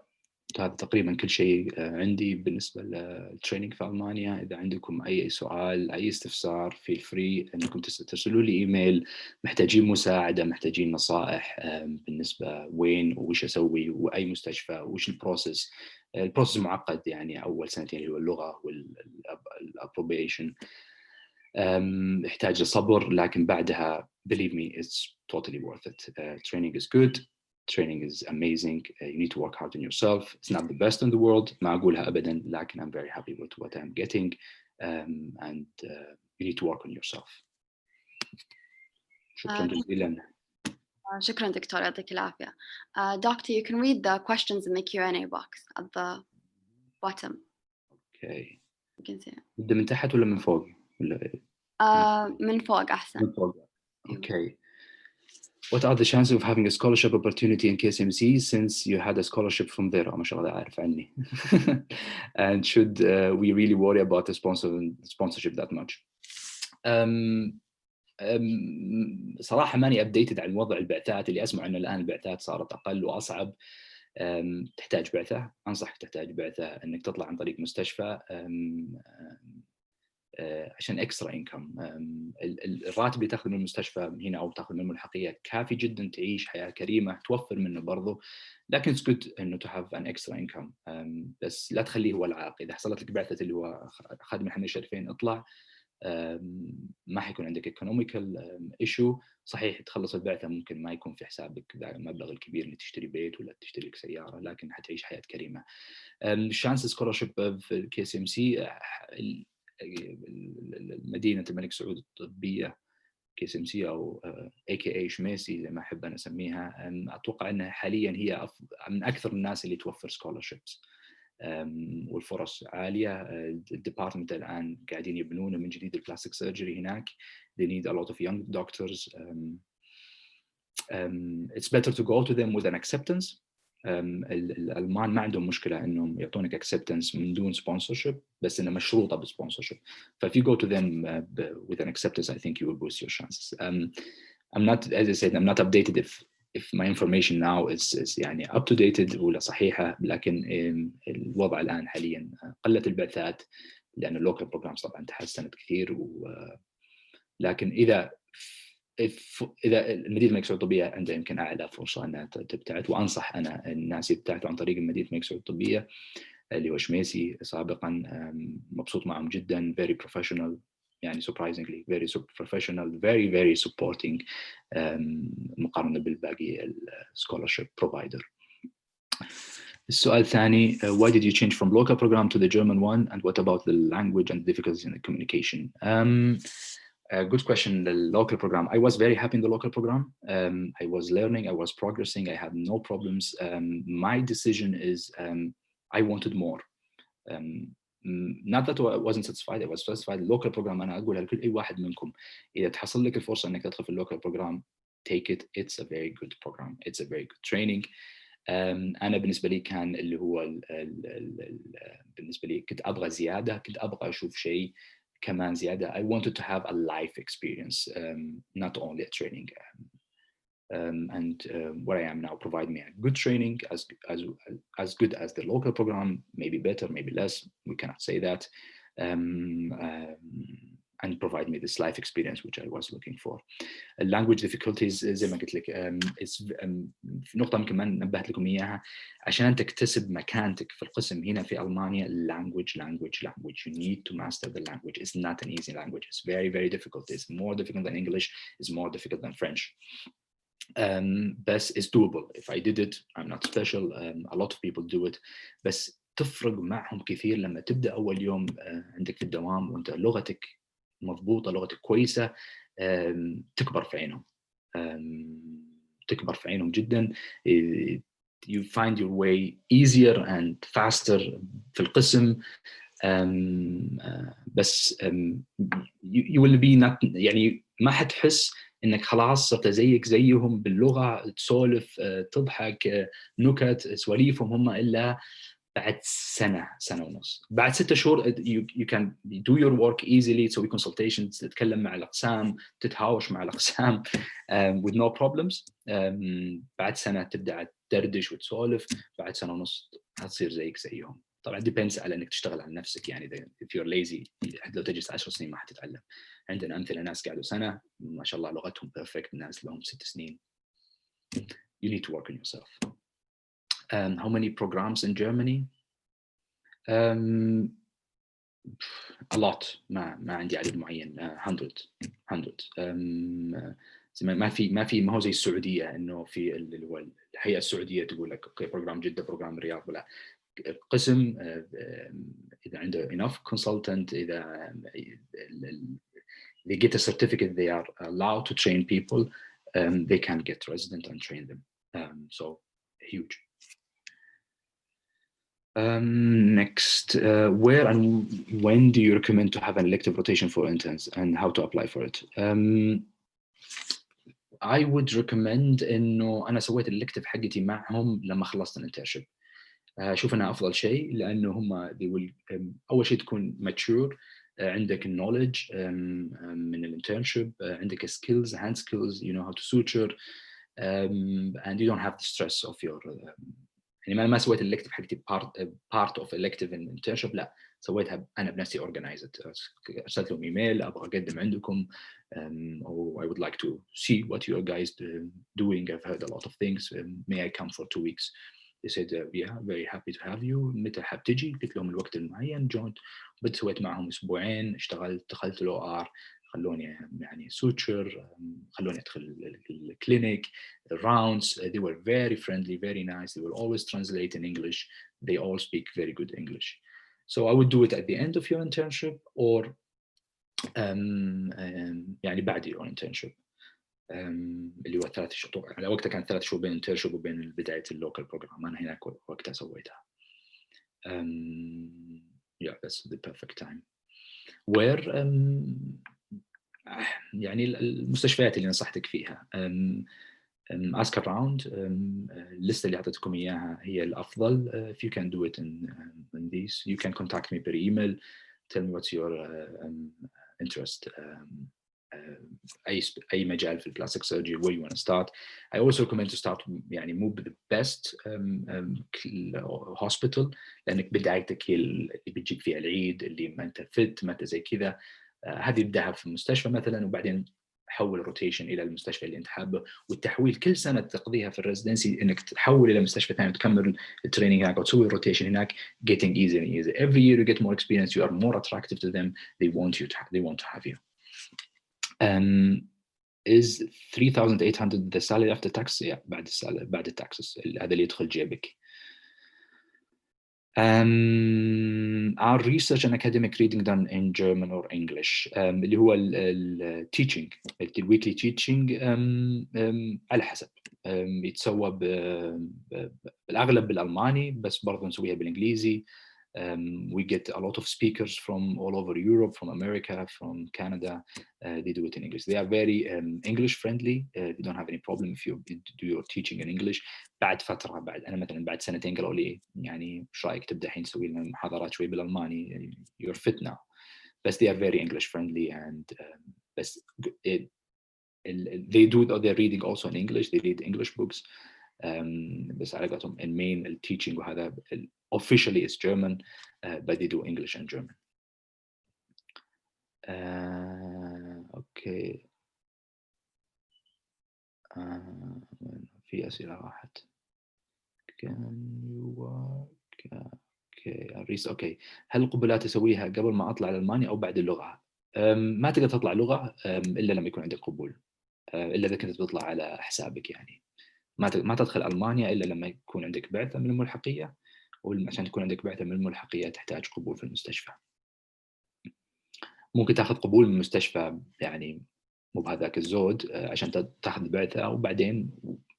هذا تقريبا كل شيء عندي بالنسبة للتريننج في ألمانيا. إذا عندكم أي سؤال أي استفسار feel free أنكم ترسلوا لي إيميل. محتاجين مساعدة، محتاجين نصائح بالنسبة وين وش أسوي وأي مستشفى وش البروسيس. البروسيس معقد يعني أول سنتين اللي هو اللغة والابروبيشن يحتاج صبر، لكن بعدها believe me it's totally worth it. Training is good. Training is amazing. You need to work hard on yourself. It's not the best in the world. ما أقولها أبداً، لكن I'm very happy with what I'm getting, and you need to work on yourself. شكراً جزيلاً. شكراً دكتور، يعطيك العافية. Doctor, you can read the questions in the Q&A box at the bottom. Okay. You can see it. نبدأ من تحت ولا من فوق؟ من فوق أحسن. من فوق. Okay. What are the chances of having a scholarship opportunity in KSUMSC since you had a scholarship from there? ما شاء الله عارف عني. And should we really worry about the sponsorship that much? صراحة ماني updated عن وضع البعثات. اللي أسمع أنه الآن البعثات صارت أقل وأصعب. تحتاج بعثة. أنصح تحتاج بعثة أنك تطلع عن طريق مستشفى عشان اكسترا انكم. الراتب اللي تاخذه من المستشفى هنا او تاخذ من الملحقيه كافي جدا تعيش حياه كريمه، توفر منه برضه، لكن it's good انه to have an extra income. بس لا تخليه هو العائق. اذا حصلت لك بعثه اللي هو خادم الحمل الشريفين اطلع، ما حيكون عندك economical issue. صحيح تخلص البعثه ممكن ما يكون في حسابك المبلغ الكبير اللي تشتري بيت ولا تشتري لك سياره، لكن حتعيش حياه كريمه. شانس سكولرشيب في KSUMSC مدينة الملك سعود الطبية KSUMSC أو AKA شميسي زي ما أحب أنا أسميها. أتوقع أنها حاليا هي من أكثر الناس اللي توفر scholarships والفرص عالية. الديبارتمنت الآن قاعدين يبنونه من جديد البلاستيك سيرجري هناك. They need a lot of young doctors. It's better to go to them with an acceptance. الألمان ما عندهم مشكلة إنهم يعطونك acceptance من دون sponsorship، بس إنها مشروطة بالsponsorship. If you go to them with an acceptance, I think you will boost your chances. I'm not, as I said, I'm not updated if my information now is يعني up to date ولا صحيحة، لكن الوضع الآن حاليا قلت البعثات لأن اللوكال programs طبعا تحسنت كثير. لكن إذا المدينة الملك سعود الطبية عندها يمكن أعلى فرصة أنها تبتعث، وأنصح أنا الناس يبتعثوا عن طريق مدينة الملك سعود الطبية اللي هو شميسي سابقا. مبسوط معهم جدا. very professional يعني surprisingly very professional, very very supporting مقارنة بالباقي scholarship provider. السؤال الثاني, why did you change from local program to the German one, and what about the language and difficulties in the communication? Good question. The local program. I was very happy in the local program. I was learning. I was progressing. I had no problems. My decision is I wanted more. Not that I wasn't satisfied. I was satisfied. Local program. أنا أقول لكل أي واحد منكم إذا تحصل لك الفرصة إنك تدخل في اللوكال program, take it. It's a very good program. It's a very good training. أنا بالنسبة لي كان اللي هو بالنسبة لي كنت أبغى زيادة. كنت أبغى أشوف شيء كمان زيادة. I wanted to have a life experience, not only a training. And where I am now provide me a good training, as good as the local program, maybe better, maybe less. We cannot say that. And provide me this life experience which I was looking for. Language difficulties زي ما قلت لك في نقطة كمان نبهت لكم إياها عشان تكتسب مكانتك في القسم هنا في ألمانيا. language. You need to master the language. It's not an easy language. It's very, very difficult. It's more difficult than English. It's more difficult than French. بس it's doable. If I did it, I'm not special. A lot of people do it. بس تفرق معهم كثير لما تبدأ أول يوم عندك في الدوام وأنت لغتك مضبوطة، لغتك كويسة، تكبر في عينهم جدا. You find your way easier and faster في القسم. بس you will be not يعني ما حتحس إنك خلاص صرت زيهم باللغة، تسولف، تضحك، نكت، سواليفهم هم إلا بعد سنة ونص. بعد 6 شهور you can do your work easily. تسوي consultations، تتكلم مع الأقسام، تتهاوش مع الأقسام with no problems. بعد سنة تبدأ تدردش وتسولف. بعد سنة ونص هتصير زيهم. طبعا depends على إنك تشتغل على نفسك. يعني if you're lazy لو تجلس 10 سنين ما حتتعلم. عندنا أمثلة ناس قعدوا سنة ما شاء الله لغتهم perfect، ناس لهم 6 سنين. You need to work on yourself. How many programs in Germany? A lot. ما عندي عدد معين. 100. ما هو زي السعودية إنه في اللي هو الهيئة السعودية تقول لك أوكي بروجرام جدة، بروجرام الرياض. ولا قسم إذا عنده enough consultant، إذا they get a certificate, they are allowed to train people. They can get resident and train them. So huge. Next, where and when do you recommend to have an elective rotation for interns and how to apply for it? I would recommend إنه أنا سويت elective حقتي معهم لما خلصت الانترشيب. أشوف أنها أفضل شيء لأنه هم أول شيء تكون mature، عندك knowledge من الانترنشيب، عندك skills, hand skills, you know how to suture, and you don't have the stress of your يعني ما سويت elective حقتي part of elective internship. لا، سويتها أنا بنفسي organized. أرسلت لهم إيميل أبغى أقدم عندكم. I would like to see what you guys doing. I've heard a lot of things. May I come for 2 weeks? They said yeah, very happy to have you. متى حاب تجي؟ قلت لهم الوقت المعين. joined. بدأت سويت معهم أسبوعين. اشتغلت، دخلت الOR، خلوني يعني suture، خلوني أدخل الكلينيك، rounds. They were very friendly, very nice. They will always translate in English. They all speak very good English. So I would do it at the end of your internship or يعني بعد your internship. اللي هو 3 شهور. على وقتها كان 3 شهور بين internship وبين بداية اللوكال بروجرام. أنا هناك وقتها سويتها. Yeah, that's the perfect time. Where يعني المستشفيات اللي نصحتك فيها. ask around. الليستة اللي أعطيتكم إياها هي الأفضل. If you can do it in these, you can contact me per email. Tell me what's your interest. أي مجال في البلاستيك سيرجري where you want to start. I also recommend to start يعني مو the best hospital لأنك بدايتك هي اللي بتجيك فيها العيد، اللي ما أنت فت، ما أنت زي كذا. هذه ابدأها في المستشفى مثلا، وبعدين حول الروتيشن الى المستشفى اللي انت حابه. والتحويل كل سنه تقضيها في الريزيدنسي انك تحول الى مستشفى ثاني وتكمل التريننج هناك وتسوي الروتيشن هناك. getting easier and easier every year. You get more experience. You are more attractive to them. They want to have you. Is 3,800 the salary after tax? Yeah, بعد التاكسس. هذا اللي يدخل جيبك. Our research and academic reading done in German or English اللي هو teaching weekly teaching على حسب يتسوى بالأغلب بالألماني بس برضه نسويها بالإنجليزي. We get a lot of speakers from all over Europe, from America, from Canada. They do it in English. They are very English friendly. They don't have any problem if you do your teaching in English. بعد فترة أنا مثلا بعد سنتين قالوا لي يعني إيش رأيك تبدأ الحين تسوي لنا محاضرات شوي بالألماني. You're fit now. But they are very English friendly and they do their reading also in English. They read English books. بس على قولتهم المين teaching وهذا officially is German, but they do English and German. Okay. في أسئلة راحت. Can you work? Okay. هل القبلات أسويها قبل ما أطلع لألمانيا أو بعد اللغة؟ ما تقدر تطلع لغة إلا لما يكون عندك قبول. إلا إذا كنت تطلع على حسابك يعني. ما تدخل ألمانيا إلا لما يكون عندك بعثة من الملحقية. وعشان تكون عندك بعثة من الملحقية تحتاج قبول في المستشفى. ممكن تاخذ قبول من المستشفى يعني مو بهذاك الزود عشان تاخذ بعثة وبعدين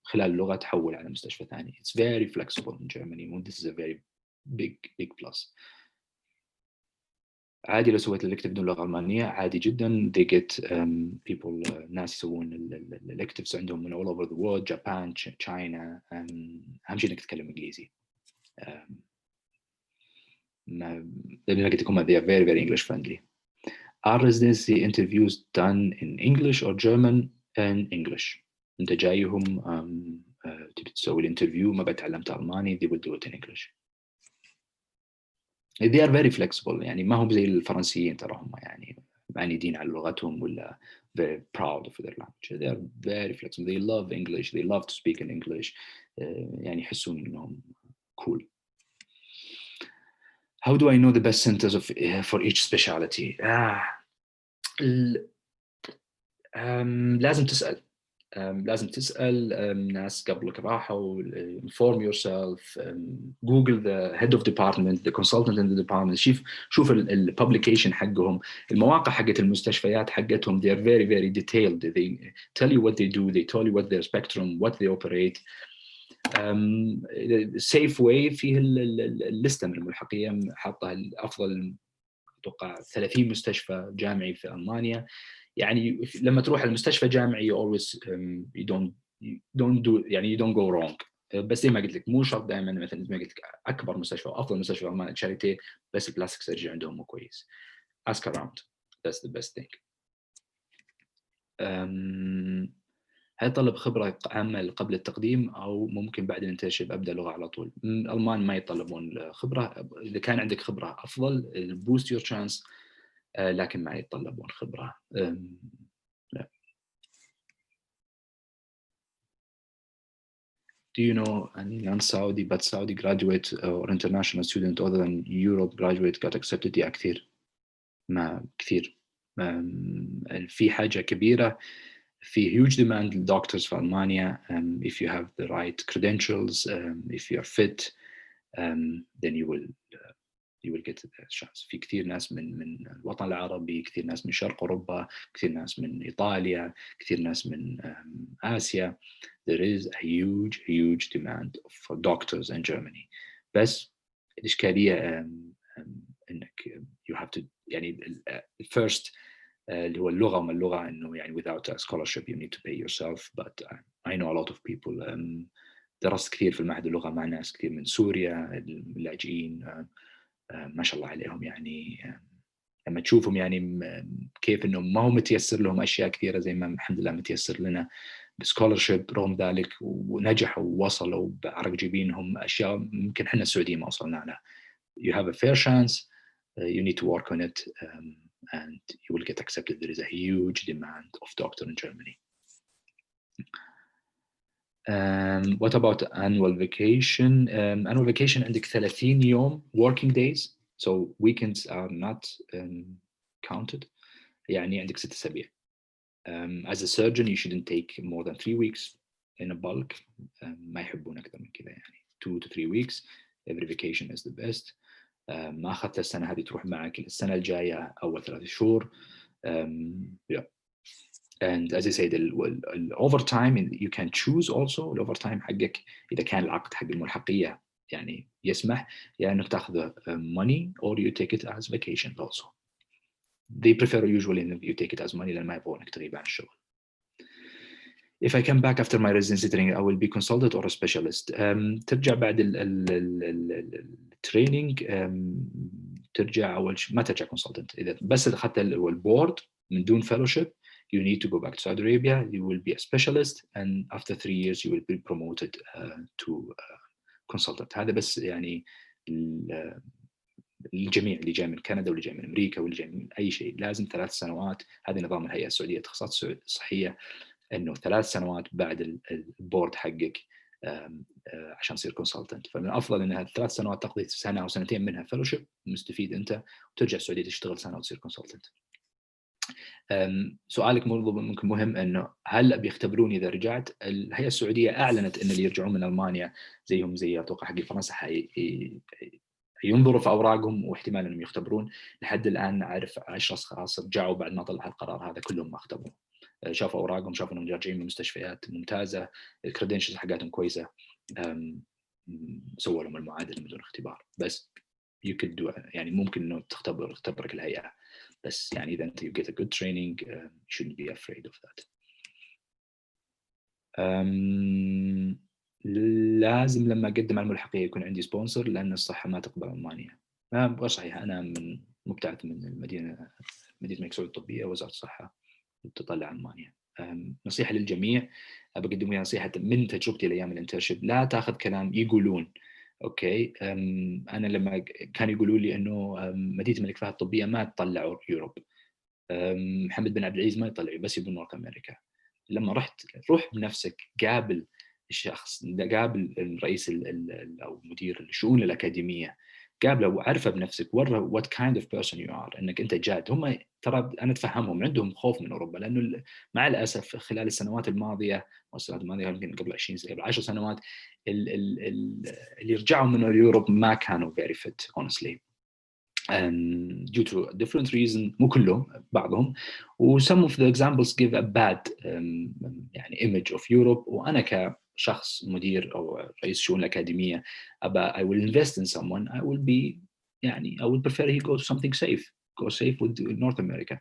خلال اللغة تحول على مستشفى ثاني. It's very flexible in Germany and this is a very big plus. عادي لو سويت الإلكتيف بدون لغة ألمانية عادي جدا. They get people ناس يسوون الإلكتيفز عندهم من all over the world, Japan, China. أهم شيء إنك تتكلم إنجليزي. لأن قلت لكم they are very English friendly. Are residency interviews done in English or German? In English. أنت جايهم تبي تسوي الانترفيو ما بتعلمت ألماني they will do it in English. They are very flexible يعني ما هم زي الفرنسيين تراهم يعني معاندين على لغتهم ولا very proud of their language. They are very flexible. They love English. They love to speak in English. يعني يحسون إنهم cool. How do I know the best centers for each specialty? لازم تسأل. ناس قبلك راحوا. Inform yourself. Google the head of department, the consultant in the department. شوف الpublication حقهم. المواقع حقت المستشفيات حقتهم they are very detailed. They tell you what they do. They tell you what their spectrum, what they operate. safe way فيه الليستة من الملحقية حاطة الأفضل أتوقع 30 مستشفى جامعي في ألمانيا. يعني لما تروح المستشفى جامعي you always you don't do يعني you don't go wrong. بس زي ما قلت لك مو شرط دائما مثلا زي ما قلت لك أكبر مستشفى أفضل مستشفى في ألمانيا تشاريتي بس البلاستيك سيرجري عندهم مو كويس. ask around. That's the best thing. هل طلب خبرة عامة قبل التقديم أو ممكن بعد الانترنشيب أبدأ لغة على طول؟ الألمان ما يتطلبون خبرة. إذا كان عندك خبرة أفضل boost your chance. لكن ما يتطلبون خبرة. لا. Do you know any non-Saudi but Saudi graduate or international student other than Europe graduate got accepted? يا كثير. ما كثير. في حاجة كبيرة. في huge demand doctors في ألمانيا. If you have the right credentials, if you are fit, then you will get the chance. في كثير ناس من الوطن العربي، كثير ناس من شرق أوروبا، كثير ناس من إيطاليا، كثير ناس من آسيا. There is a huge demand for doctors in Germany. بس الإشكالية إنك you have to يعني first اللي هو اللغة وما اللغة إنه يعني without a scholarship you need to pay yourself. But I know a lot of people. درست كثير في المعهد اللغة مع ناس كثير من سوريا اللاجئين. ما شاء الله عليهم يعني لما تشوفهم يعني كيف إنه ما هو متيسر لهم أشياء كثيرة زي ما الحمد لله متيسر لنا بسكولرشيب رغم ذلك ونجحوا ووصلوا بعرق جبينهم أشياء ممكن إحنا السعودية ما وصلنا لها. You have a fair chance. You need to work on it. And you will get accepted. There is a huge demand of doctor in Germany. What about annual vacation? Annual vacation عندك 30 يوم working days, so weekends are not counted. يعني عندك 6 أسابيع. As a surgeon, you shouldn't take more than 3 weeks in a bulk. ما يحبون أكثر من كذا يعني 2 to 3 weeks. Every vacation is the best. ما أخذت السنة هذه تروح معك السنة الجاية أول 3 شهور. yeah. And as I said, ال overtime you can choose also. ال overtime حقك إذا كان العقد حق الملحقية يعني يسمح يا إنك تأخذ money or you take it as vacation also. They prefer usually إن you take it as money لأن ما يبغوا إنك تغيب عن الشغل. If I come back after my residency training, I will be consultant or a specialist. ترجع بعد التريننج ترجع أول شيء ما ترجع consultant. إذا بس أخذت البورد من دون fellowship, you need to go back to Saudi Arabia. You will be a specialist, and after 3 years, you will be promoted to consultant. هذا بس يعني الجميع اللي جاي من كندا واللي جاي من أمريكا واللي جاي من أي شيء لازم 3 سنوات. هذا نظام الهيئة السعودية للتخصصات الصحية، انه 3 سنوات بعد البورد حقك عشان تصير كونسلتنت. فمن الافضل انها 3 سنوات تقضي سنه او سنتين منها فيلوشيب مستفيد انت، وترجع السعوديه تشتغل سنه وتصير كونسلتنت. سؤالك ممكن مهم انه هل بيختبروني اذا رجعت؟ الهيئه السعوديه اعلنت ان اللي يرجعون من المانيا زيهم زي اتوقع حق فرنسا ينظروا في اوراقهم واحتمال انهم يختبرون. لحد الان اعرف 10 اشخاص رجعوا بعد ما طلع القرار هذا كلهم ما اختبروا. شافوا اوراقهم، شافوا انهم راجعين من مستشفيات ممتازه، الكريدنشلز حقاتهم كويسه، سووا لهم المعادله بدون اختبار. بس you could do يعني ممكن انه تختبرك الهيئه، بس يعني اذا انت you get a good training you shouldn't be afraid of that. لازم لما اقدم على الملحقيه يكون عندي سبونسر لان الصحه ما تقبل المانيا. غير صحيح، انا من مبتعث من مدينه الملك سعود الطبيه، وزاره الصحه تطلع المانيا. نصيحه للجميع بقدم لها نصيحه من تجربتي لايام الانترشيب، لا تاخذ كلام يقولون. اوكي، انا لما كانوا يقولوا لي انه مدينه الملك فهد الطبيه ما تطلعوا يوروب، محمد بن عبد العزيز ما يطلعوا بس يبون نورث امريكا. لما روح بنفسك، قابل الشخص، قابل الرئيس او مدير الشؤون الاكاديميه، قابله وعرفه بنفسك، وره what kind of person you are، انك انت جاد. هم ترى انا اتفهمهم، عندهم خوف من اوروبا لانه مع الاسف خلال السنوات الماضيه والسنوات الماضيه يمكن قبل 20 سنه قبل 10 سنوات اللي رجعوا من اليوروب ما كانوا very fit honestly. And due to different reasons، مو كلهم، بعضهم. و some of the examples give a bad يعني image of Europe. وأنا كشخص مدير أو رئيس شؤون الأكاديمية I will invest in someone, I will be يعني I would prefer he go to something safe, go safe with North America.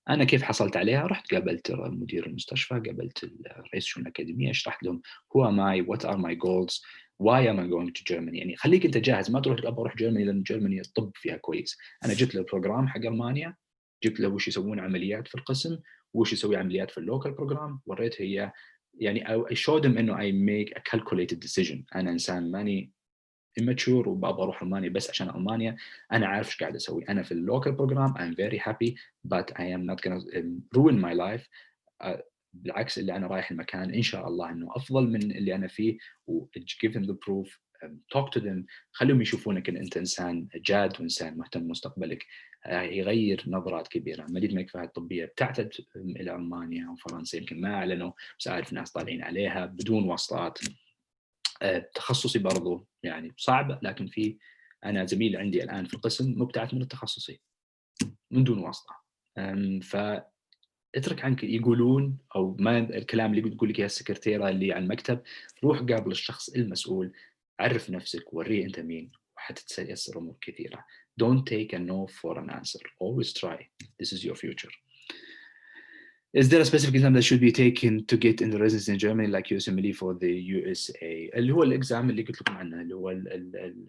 أنا كيف حصلت عليها؟ رحت قابلت مدير المستشفى، قابلت رئيس شؤون الأكاديمية، شرحت لهم who am I, what are my goals, why am I going to Germany. يعني خليك أنت جاهز، ما تروح أبغى أروح جيرماني لأن جيرماني الطب فيها كويس. أنا جبت له البروجرام حق ألمانيا، جبت له وش يسوون عمليات في القسم وش يسوي عمليات في اللوكال بروجرام، وريته هي يعني I showed him إنه I make a calculated decision. أنا إنسان ماني immature وبابغى اروح المانيا بس عشان المانيا. انا عارف ايش قاعد اسوي. انا في اللوكال بروجرام I'm very happy but I am not gonna ruin my life. بالعكس، اللي انا رايح المكان ان شاء الله انه افضل من اللي انا فيه، و give them the proof, talk to them، خليهم يشوفونك ان انت انسان جاد وانسان مهتم بمستقبلك. يغير نظرات كبيره. مدينه الملك فهد الطبيه بتعتد الى المانيا وفرنسا، يمكن ما اعلنوا بس اعرف ناس طالعين عليها بدون واسطات. تخصصي برضو يعني صعب، لكن في أنا زميل عندي الآن في القسم مبتعث من التخصصي من دون واسطة. فاترك عنك يقولون أو ما الكلام اللي تقول لك يا السكرتيرة اللي على المكتب. روح قابل الشخص المسؤول، عرف نفسك، وريه أنت مين، وحتتيسر أمور كثيرة. Don't take a no for an answer. Always try. This is your future. Is there a specific exam that should be taken to get in the residency in Germany like USMLE for the USA؟ اللي هو الإكزام اللي قلت لكم عنه، اللي هو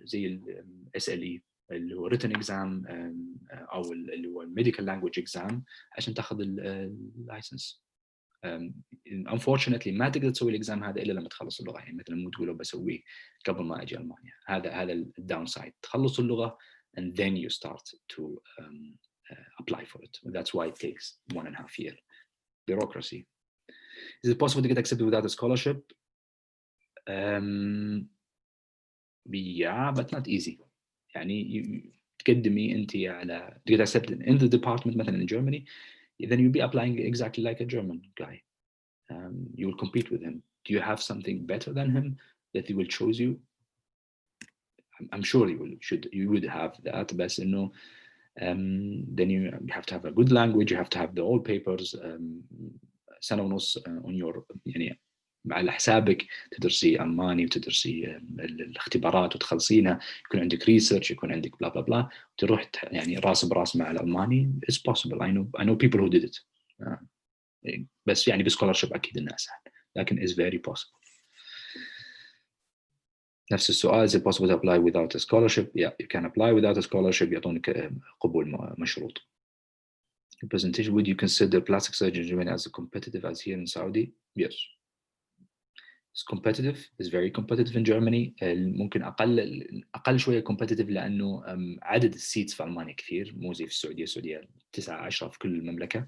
زي ال SLE اللي هو written exam أو اللي هو medical language exam عشان تاخذ اللايسنس. unfortunately ما تقدر تسوي الإكزام هذا إلا لما تخلص اللغة. يعني مثلا مو تقول بسويه قبل ما أجي ألمانيا. هذا الداون سايد. تخلص اللغة and then you start to apply for it. That's why it takes 1.5 years. Bureaucracy. Is it possible to get accepted without a scholarship? Yeah, but not easy. يعني تقدمي أنت على to get accepted in the department مثلا in Germany, then you'll be applying exactly like a German guy. You will compete with him. Do you have something better than him that he will choose you? I'm sure you would have that, بس إنه then you have to have a good language, you have to have the all papers سنة ونص on your يعني على حسابك تدرسي ألماني وتدرسي الاختبارات وتخلصينها، يكون عندك ريسيرش، يكون عندك بلا بلا بلا، تروح يعني راس براس مع الألماني. It's possible. I know people who did it. بس يعني بسكولرشيب أكيد الناس لكن is very possible. نفس السؤال is it possible to apply without a scholarship? Yeah, you can apply without a scholarship. يعطونك قبول مشروط. Presentation, would you consider plastic surgery in Germany as competitive as here in Saudi? Yes. It's competitive. It's very competitive in Germany. ممكن أقل شوية competitive لأنه عدد السيتس في ألمانيا كثير، مو زي في السعودية. السعودية 9-10 في كل المملكة،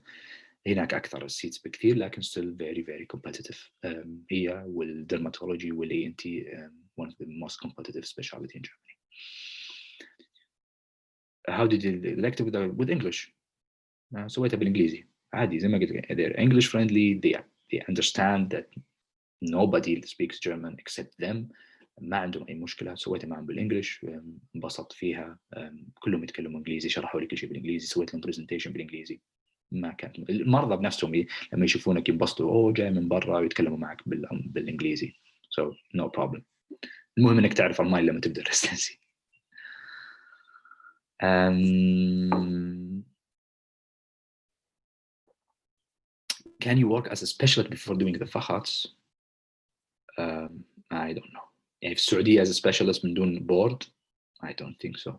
هناك أكثر السيتس بكثير، لكن still very very competitive. هي والدرماتولوجي والANT one of the most competitive specialty in Germany. How did you elective with English? سويتها بالإنجليزي عادي زي ما قلت. They're English friendly. They understand that nobody speaks German except them. ما عندهم أي مشكلة. سويتها معهم بالإنجليش، انبسطت فيها. كلهم يتكلموا إنجليزي، شرحوا لي كل شيء بالإنجليزي، سويت لهم برزنتيشن بالإنجليزي. ما كانت المرضى بنفسهم لما يشوفونك ينبسطوا جاي من برا ويتكلموا معك بالإنجليزي. So no problem. المهم إنك تعرف ألماني لما تبدأ residency. Can you work as a specialist before doing the فحص? I don't know. يعني في السعودية as a specialist من دون board I don't think so.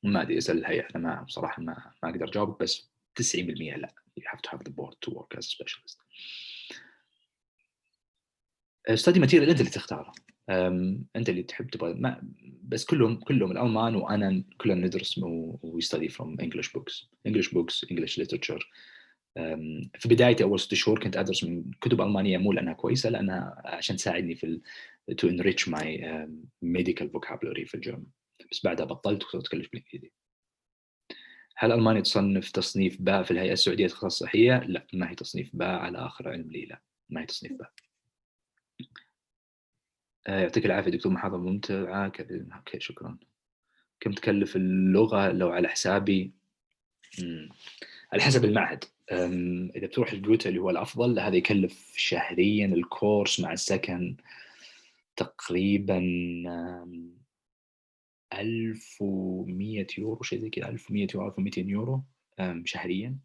ما أدري، أسأل الهيئة. أنا ما بصراحة ما أقدر أجاوب، بس 90% لا. You have to have the board to work as a specialist. study material أنت اللي تختاره. أنت اللي تحب تبغى. بس كلهم الألمان وأنا كلنا ندرس we study from English books, English literature. في بدايتي أول 6 شهور كنت أدرس من كتب ألمانية، مو لأنها كويسة، لأنها عشان تساعدني في to enrich my medical vocabulary في الجيرمان. بس بعدها بطلت وصرت أتكلم بالإنجليزي. هل ألمانيا تصنف تصنيف باء في الهيئة السعودية للتخصص الصحية؟ لا، ما هي تصنيف باء على آخر علم لي. لا، ما هي تصنيف باء. يعطيك العافية دكتور، محاضرة ممتعة. اوكي شكرا. كم تكلف اللغة لو على حسابي؟ على حسب المعهد. إذا بتروح الجوتا اللي هو الأفضل، هذا يكلف شهريا الكورس مع السكن تقريبا 1100 يورو، شيء زي كذا. 1100 يورو 1200 يورو شهريا.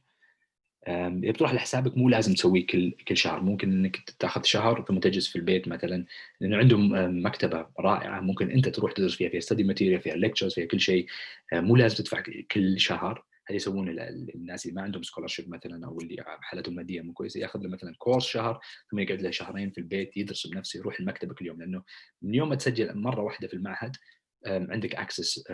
إذا بتروح لحسابك مو لازم تسويه كل شهر. ممكن إنك تاخذ شهر ثم تجلس في البيت مثلا، لأنه عندهم مكتبة رائعة ممكن أنت تروح تدرس فيها study material، فيها lectures، فيها كل شيء. مو لازم تدفع كل شهر. هذا يسوون الناس اللي ما عندهم سكولارشيب مثلا، أو اللي حالتهم المادية مو كويسة، ياخذ له مثلا كورس شهر ثم يقعد له شهرين في البيت يدرس بنفسه، يروح المكتبة كل يوم. لأنه من يوم ما تسجل مرة واحدة في المعهد عندك access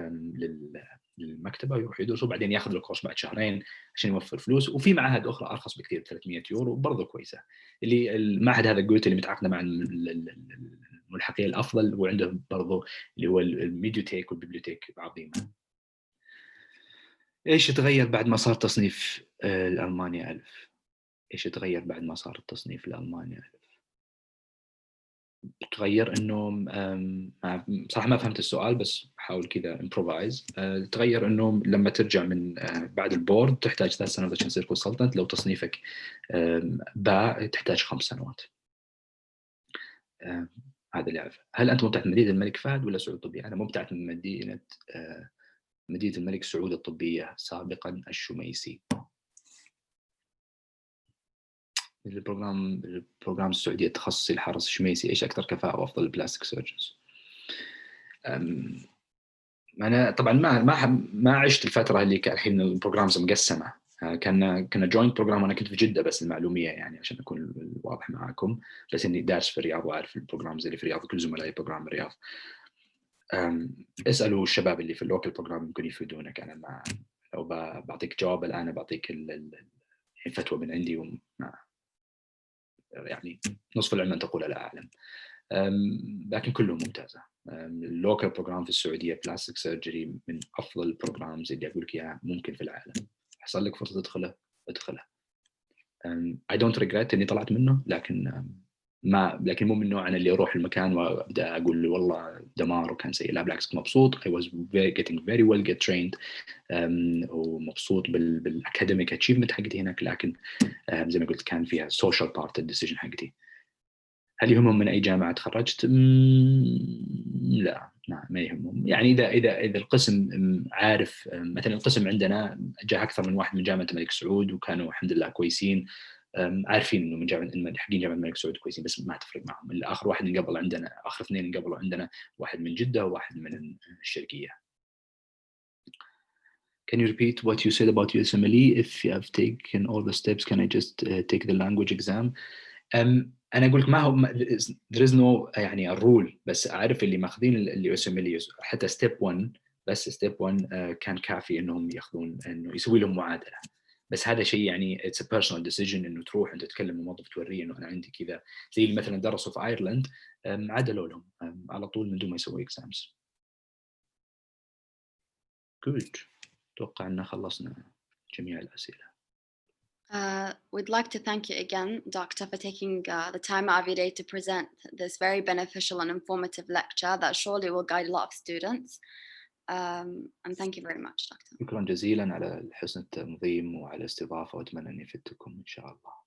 للمكتبة، ويروح يدرس، وبعدين ياخذ له كورس بعد شهرين عشان يوفر فلوس. وفي معاهد أخرى أرخص بكثير، 300 يورو برضه كويسة. اللي المعهد هذا قلت اللي متعاقدة مع الملحقية الأفضل، وعنده برضه اللي هو الميديوتيك والبيبليوتيك عظيمة. إيش يتغير بعد ما صار تصنيف الألمانيا 1000؟ إيش يتغير بعد ما صار التصنيف الألمانيا 1000؟ تغير انه صراحه ما فهمت السؤال، بس حاول كذا امبروفايز. تغير انه لما ترجع من بعد البورد تحتاج 3 سنوات عشان تصير كونسلتنت. لو تصنيفك باء تحتاج 5 سنوات. هذا اللي اعرفه. هل انت مبتعث من مدينه الملك فهد ولا سعود الطبيه؟ انا مبتعث من مدينه الملك سعود الطبيه، سابقا الشميسي. البروجرام السعودي التخصصي الحرس الشميسي، ايش اكثر كفاءه وافضل البلاستيك سيرجنز؟ انا طبعا ما عشت الفتره اللي كان الحين البروجرامز مقسمه. كنا جوينت بروجرام، وانا كنت في جده بس المعلوميه يعني عشان اكون واضح معاكم، بس اني دارس في الرياض وعارف البروجرامز اللي في الرياض، كل زملائي بروجرام الرياض. اسالوا الشباب اللي في اللوكال بروجرام يمكن يفيدونك. انا ما لو بعطيك جواب الان بعطيك الفتوى من عندي، وما يعني نصف العلم ان تقول لا اعلم. لكن كلهم ممتازه. اللوكال بروجرام في السعوديه بلاستيك سيرجري من افضل البروجرامز اللي اقول لك اياها ممكن في العالم. حصل لك فرصه تدخله. I don't regret اني طلعت منه، لكن لكن مو من النوع أنا اللي أروح المكان وأبدأ أقول له والله دمار وكان سيء. لا بالعكس، مبسوط. I was getting very well get trained ومبسوط بالأكاديميك achievement حقتي هناك، لكن زي ما قلت كان فيها social part الديسيجن حقتي. هل يهمهم من أي جامعة تخرجت؟ لا ما يهمهم. يعني إذا القسم عارف، مثلا القسم عندنا جاء أكثر من واحد من جامعة الملك سعود وكانوا الحمد لله كويسين، عارفين إنه من جامعة حقين جامعة الملك سعود كويسين، بس ما تفرق معهم. اللي آخر واحد انقبل عندنا، آخر اثنين انقبلوا عندنا، واحد من جدة وواحد من الشرقية. Can you repeat what you said about USMLE? If you have taken all the steps, can I just take the language exam? انا اقول لك ما هو there is no يعني الرول، بس اعرف اللي ماخذين اللي USMLE حتى ستيب 1، بس ستيب 1 كان كافي انهم ياخذون انه يسوي لهم معادله. بس هذا شيء يعني it's a personal decision، انه تروح انت تتكلم موظف توريه انه انا عندي كذا، زي اللي مثلا درسوا في ايرلند عدلوا لهم على طول من دون ما يسوي اكزامز. good. اتوقع ان خلصنا جميع الاسئله. We'd like to thank you again, Doctor, for taking the time out of your day to present this very beneficial and informative lecture that surely will guide a lot of students. And thank you very much, Doctor. شكرا جزيلا على حسن التنظيم وعلى الاستضافة، وأتمنى أن يفدكم إن شاء الله.